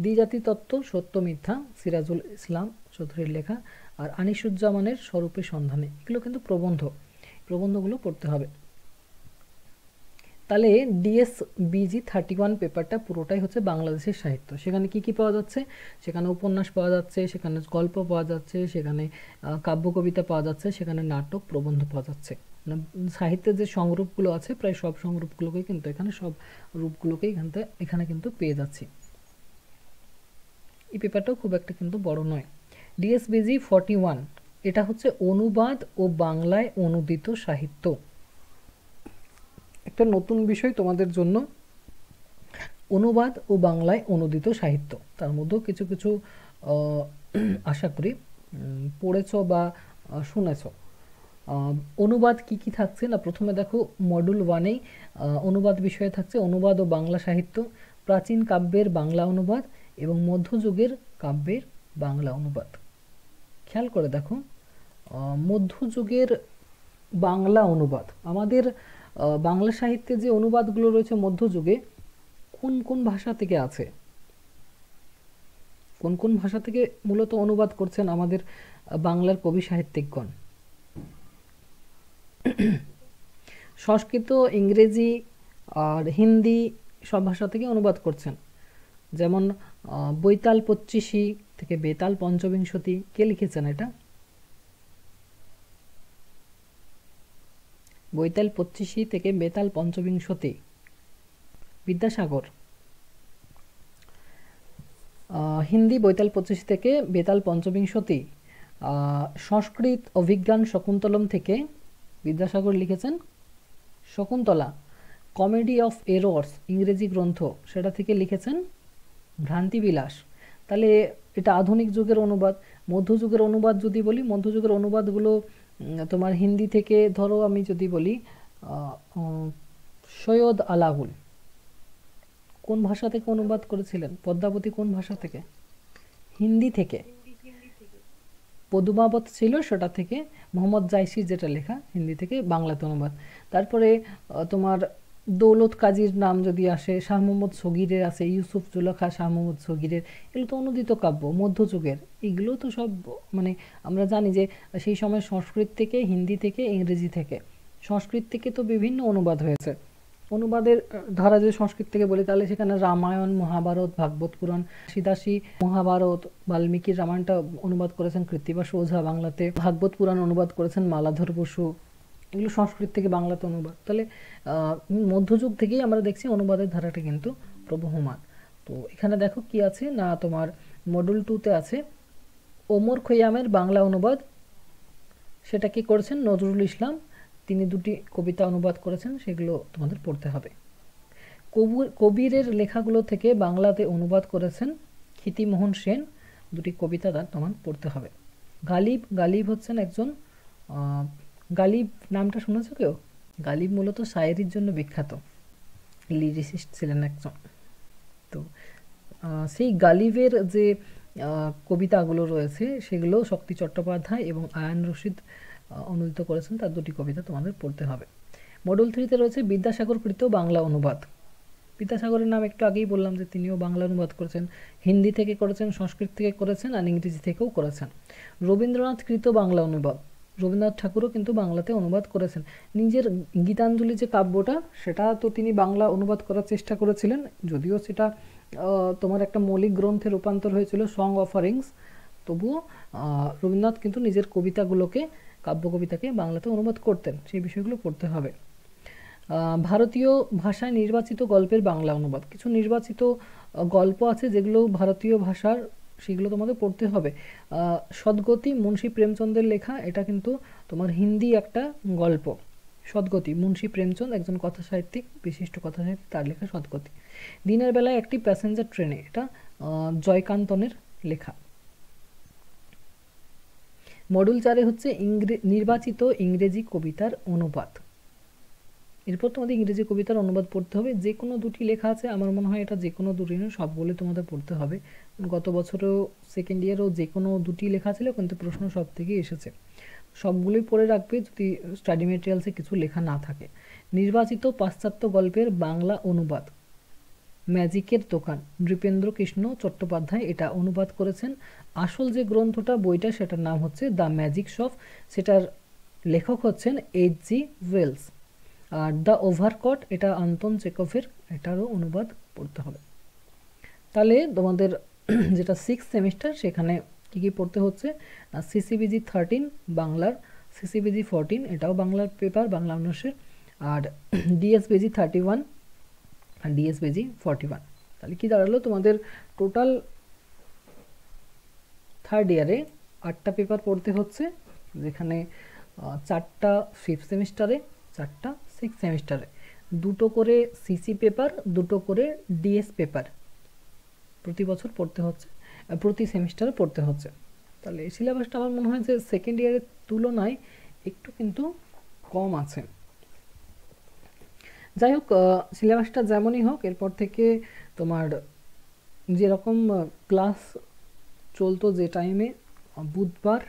দ্বিজাতি তত্ত্ব সত্য মিথ্যা, সিরাজুল ইসলাম চৌধুরীর লেখা। আর আনিসুজ্জামানের স্বরূপের সন্ধানে, এগুলো কিন্তু প্রবন্ধ, প্রবন্ধগুলো পড়তে হবে। তাহলে ডিএসবিজি 31 পেপারটা পুরোটাই হচ্ছে বাংলাদেশের সাহিত্য। সেখানে কি কি পাওয়া যাচ্ছে? সেখানে উপন্যাস পাওয়া যাচ্ছে, সেখানে গল্প পাওয়া যাচ্ছে, সেখানে কাব্য কবিতা পাওয়া যাচ্ছে, সেখানে নাটক প্রবন্ধ পাওয়া যাচ্ছে। মানে সাহিত্যের যে সংরূপগুলো আছে প্রায় সব সংরূপগুলোকেই কিন্তু এখানে, সব রূপগুলোকেই এখানে কিন্তু পেয়ে যাচ্ছি। এই পেপারটাও খুব একটা কিন্তু বড় নয়। ডিএসবিজি 41, এটা হচ্ছে অনুবাদ ও বাংলায় অনুদিত সাহিত্য। একটা নতুন বিষয় তোমাদের জন্য, অনুবাদ ও বাংলায় অনুদিত সাহিত্য। তার মধ্যেও কিছু কিছু আশা করি পড়েছো বা শুনেছো। অনুবাদ কি কি থাকছে না, প্রথমে দেখো মডুল 1-এই অনুবাদ বিষয়ে থাকছে অনুবাদ ও বাংলা সাহিত্য, প্রাচীন কাব্যের বাংলা অনুবাদ এবং মধ্যযুগের কাব্যের বাংলা অনুবাদ। খেয়াল করে দেখো, মধ্যযুগের বাংলা অনুবাদ, আমাদের বাংলা সাহিত্যে যে অনুবাদগুলো রয়েছে মধ্যযুগে কোন কোন ভাষা থেকে আছে, কোন কোন ভাষা থেকে মূলত অনুবাদ করছেন আমাদের বাংলার কবি সাহিত্যিকগণ? সংস্কৃত, ইংরেজি আর হিন্দি সব ভাষা থেকে অনুবাদ করছেন। যেমন বৈতাল 25 থেকে বেতাল পঞ্চবিংশতি, কে লিখেছেন এটা? বৈতাল 25 থেকে বেতাল পঞ্চবিংশতি, বিদ্যাসাগর। হিন্দি বৈতাল 25 থেকে বেতাল পঞ্চবিংশতি। সংস্কৃত অভিজ্ঞান শকুন্তলম থেকে বিদ্যাসাগর লিখেছেন শকুন্তলা। কমেডি অফ এরর্স ইংরেজি গ্রন্থ, সেটা থেকে লিখেছেন ভ্রান্তিবিলাস। তাহলে এটা আধুনিক যুগের অনুবাদ। মধ্যযুগের অনুবাদ যদি বলি, মধ্যযুগের অনুবাদগুলো তোমার হিন্দি থেকে, ধরো আমি যদি বলি সৈয়দ আলাউল কোন ভাষা থেকে অনুবাদ করেছিলেন? পদ্মাবতী কোন ভাষা থেকে? হিন্দি থেকে। হিন্দি থেকে। পদুমাবত ছিল, সেটা থেকে মোহাম্মদ জাইসির যেটা লেখা হিন্দি থেকে বাংলাতে অনুবাদ। তারপরে তোমার দৌলত কাজীর নাম যদি আসে, শাহ মোহাম্মদ সগীরের আছে, ইউসুফ জুলেখা শাহ মোহাম্মদ সগীরের, এগুলো তো অনুদিত কাব্য মধ্যযুগের। এগুলো তো সব মানে আমরা জানি যে সেই সময় সংস্কৃত থেকে, হিন্দি থেকে, ইংরেজি থেকে, সংস্কৃত থেকে তো বিভিন্ন অনুবাদ হয়েছে। অনুবাদের ধারা যদি সংস্কৃত থেকে বলি তাহলে সেখানে রামায়ণ, মহাভারত, ভাগবত পুরাণ, কাশিদাসী মহাভারত, বাল্মীকির রামায়ণটা অনুবাদ করেছেন কৃত্তিবাস ওঝা বাংলাতে, ভাগবত পুরাণ অনুবাদ করেছেন মালাধর বসু, এগুলো সংস্কৃত থেকে বাংলাতে অনুবাদ। তাহলে মধ্যযুগ থেকেই আমরা দেখছি অনুবাদের ধারাটা কিন্তু প্রবহমান। তো এখানে দেখো কি আছে না, তোমার মডুল 2-তে আছে ওমর খৈয়ামের বাংলা অনুবাদ। সেটা কি করেছেন নজরুল ইসলাম, তিনি দুটি কবিতা অনুবাদ করেছেন, সেগুলো তোমাদের পড়তে হবে। কবিরের লেখাগুলো থেকে বাংলাতে অনুবাদ করেছেন ক্ষিতিমোহন সেন, দুটি কবিতা তার তোমার পড়তে হবে। গালিব হচ্ছেন একজন, গালিব নামটা শুনেছো কেউ? গালিব মূলত শায়েরির জন্য বিখ্যাত, লিরিসিস্ট ছিলেন একজন। তো সেই গালিবের যে কবিতাগুলো রয়েছে সেগুলো শক্তি চট্টোপাধ্যায় এবং আয়ান রশিদ অনুদিত করেছেন, তার দুটি কবিতা তোমাদের পড়তে হবে। মডেল 3-তে রয়েছে বিদ্যাসাগর কৃত বাংলা অনুবাদ। বিদ্যাসাগরের নাম একটু আগেই বললাম যে তিনিও বাংলা অনুবাদ করেছেন, হিন্দি থেকে করেছেন, সংস্কৃত থেকে করেছেন, আর ইংরেজি থেকেও করেছেন। রবীন্দ্রনাথ কৃত বাংলা অনুবাদ, রবীন্দ্রনাথ ঠাকুরও কিন্তু বাংলাতে অনুবাদ করেছেন। নিজের গীতাঞ্জলি যে কাব্যটা, সেটা তো তিনি বাংলা অনুবাদ করার চেষ্টা করেছিলেন, যদিও সেটা তোমার একটা মৌলিক গ্রন্থে রূপান্তর হয়েছিল, সং অফারিংস, তবুও রবীন্দ্রনাথ কিন্তু নিজের কবিতাগুলোকে, কাব্য কবিতাকে বাংলাতে অনুবাদ করতেন, সেই বিষয়গুলো পড়তে হবে। ভারতীয় ভাষায় নির্বাচিত গল্পের বাংলা অনুবাদ, কিছু নির্বাচিত গল্প আছে যেগুলো ভারতীয় ভাষার, সেগুলো তোমাদের পড়তে হবে। সদ্গতি মুন্সী প্রেমচন্দের লেখা, এটা কিন্তু তোমার হিন্দি একটা গল্প। সদ্গতি মুন্সী প্রেমচন্দ একজন কথা সাহিত্যিক, বিশিষ্ট কথা সাহিত্যিক, তার লেখা সদ্গতি। দিনের বেলায় একটি প্যাসেঞ্জার ট্রেনে, এটা জয়কান্তনের লেখা। মডুল 4-এ হচ্ছে নির্বাচিত ইংরেজি কবিতার অনুবাদ। এরপর তোমাদের ইংরেজি কবিতার অনুবাদ পড়তে হবে। যে কোনো দুটি লেখা আছে, আমার মনে হয় এটা যে কোনো দুটি নয়, সবগুলো তোমাদের পড়তে হবে। গত বছরেও সেকেন্ড ইয়ারেও যে কোনো দুটি লেখা ছিল, কিন্তু প্রশ্ন সব থেকেই এসেছে, সবগুলোই পড়ে রাখবে যদি স্টাডি মেটেরিয়ালসে কিছু লেখা না থাকে। নির্বাচিত পাশ্চাত্য গল্পের বাংলা অনুবাদ, ম্যাজিকের দোকান, নৃপেন্দ্র কৃষ্ণ চট্টোপাধ্যায় এটা অনুবাদ করেছেন। আসল যে গ্রন্থটা, বইটা, সেটার নাম হচ্ছে দ্য ম্যাজিক শপ, সেটার লেখক হচ্ছেন H.G. ওয়েলস। আর দ্য ওভারকট, এটা আন্তন চেকভের, এটারও অনুবাদ পড়তে হবে। তাহলে তোমাদের যেটা 6th সেমিস্টার, সেখানে কি কি পড়তে হচ্ছে, সিসিবিজি 13 বাংলার, সিসিবিজি 14 এটাও বাংলার পেপার, বাংলা অনার্সের, আর ডিএসবিজি 31 আর ডিএসবিজি 41। তাহলে কি দাঁড়ালো, তোমাদের টোটাল থার্ড ইয়ারে 8টা পেপার পড়তে হচ্ছে, যেখানে 4টা 5th সেমিস্টারে, 4টা 6th সেমিস্টারে, 2টো করে সিসি পেপার, 2টো করে ডিএস পেপার প্রতি বছর পড়তে হচ্ছে, প্রতি সেমিস্টারে পড়তে হচ্ছে। তাহলে এই সিলেবাসটা আমার মনে হয় যে সেকেন্ড ইয়ারের তুলনায় একটু কিন্তু কম আছে। যাই হোক, সিলেবাসটা যেমনই হোক, এরপর থেকে তোমার যেরকম ক্লাস চলতো যে টাইমে, বুধবার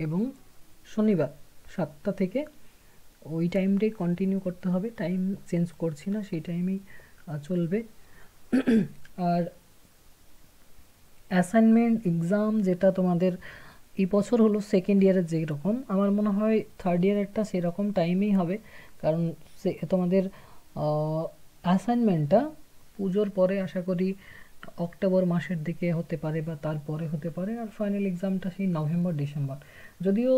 এবং শনিবার 7টা থেকে, ওই টাইমটাই কন্টিনিউ করতে হবে, টাইম চেঞ্জ করছি না, সেই টাইমেই চলবে। আর অ্যাসাইনমেন্ট এক্সাম যেটা তোমাদের এই বছর হলো সেকেন্ড ইয়ারের, যেই রকম আমার মনে হয় থার্ড ইয়ারেরটা সেরকম টাইমেই হবে, কারণ তোমাদের অ্যাসাইনমেন্টটা পুজোর পরে আশা করি অক্টোবর মাসের দিকে হতে পারে বা তারপরে হতে পারে, আর ফাইনাল এক্সামটা সেই নভেম্বর ডিসেম্বর, যদিও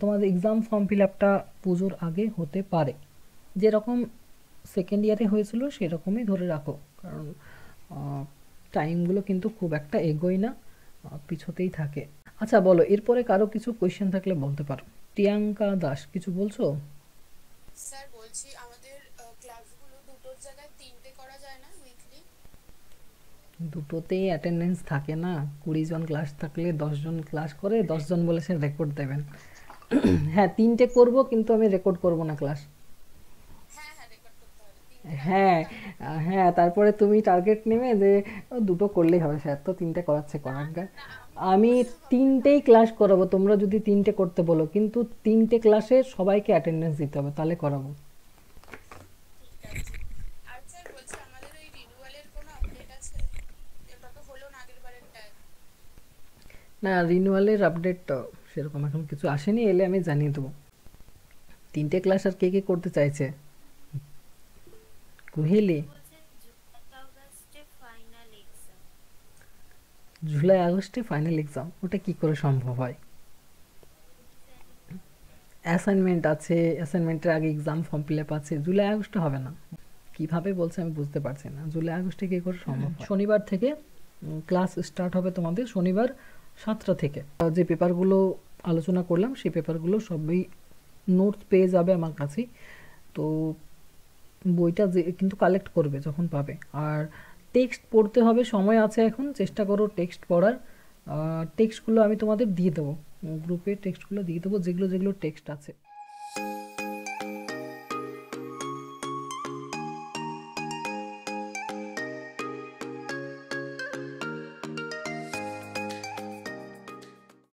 তোমাদের এক্সাম ফর্ম ফিল আপটা পুজোর আগে হতে পারে, যেরকম সেকেন্ড ইয়ারে হয়েছিল সেরকমই ধরে রাখো, কারণ টাইমগুলো কিন্তু খুব একটা এগোয় না, পিছতেই থাকে। আচ্ছা বলো, এরপরে কারো কিছু কোয়েশ্চেন থাকলে বলতে পারো। প্রিয়াঙ্কা দাস, কিছু বলছো? স্যার বলছি, আমাদের ক্লাসগুলো দুটোর জায়গায় তিনটে করা যায় না উইকলি? দুটোতেই অ্যাটেন্ডেন্স থাকে না, 20 জন ক্লাস থাকলে 10 জন ক্লাস করে, 10 জন বলেছে রেকর্ড দেবেন। হ্যাঁ 3টে করব, কিন্তু আমি রেকর্ড করব না ক্লাস। হ্যাঁ হ্যাঁ, রেকর্ড করতে হবে। হ্যাঁ হ্যাঁ, তারপরে তুমি টার্গেট নেবে যে দুটো করলেই হবে, স্যার তো 3টে করাচ্ছে, করার না, আমি আমি তিনটেই ক্লাস করাবো, তোমরা যদি তিনটে করতে বলো, কিন্তু তিনটে ক্লাসে সবাইকে অ্যাটেন্ডেন্স দিতে হবে, তাহলে করাবো। ঠিক আছে। আর স্যার বলছি আমাদের ওই রিনিউয়ালের কোনো আপডেট আছে? এটা তো হলো না আগের বারেরটায়। না, রিনিউয়ালের আপডেট সেরকম এখন কিছু আসেনি, এলে আমি জানিয়ে দেবো। তিনটে ক্লাস আর কে কে করতে চাইছে? কুহেলি? বলছে আগস্টে ফাইনাল এক্সাম। জুলাই আগস্টে ফাইনাল এক্সাম? ওটা কি করে সম্ভব হয়? অ্যাসাইনমেন্ট আছে, অ্যাসাইনমেন্টের আগে এক্সাম ফর্ম ফিল আপ আছে, জুলাই আগস্টে হবে না। কিভাবে বলছে আমি বুঝতে পারছি না, জুলাই আগস্টে কী করে সম্ভব হয়? শনিবার থেকে ক্লাস স্টার্ট হবে তোমাদের, শনিবার 7টা থেকে। যে পেপারগুলো আলোচনা করলাম সেই পেপারগুলো সবই নোটস পেয়ে যাবে আমার কাছেই। তো বইটা যে কিন্তু কালেক্ট করবে যখন পাবে। আর টেক্সট পড়তে হবে, সময় আছে এখন, চেষ্টা করো টেক্সট পড়ার। টেক্সটগুলো আমি তোমাদের দিয়ে দেবো, গ্রুপে টেক্সটগুলো দিয়ে দেবো, যেগুলো যেগুলো টেক্সট আছে।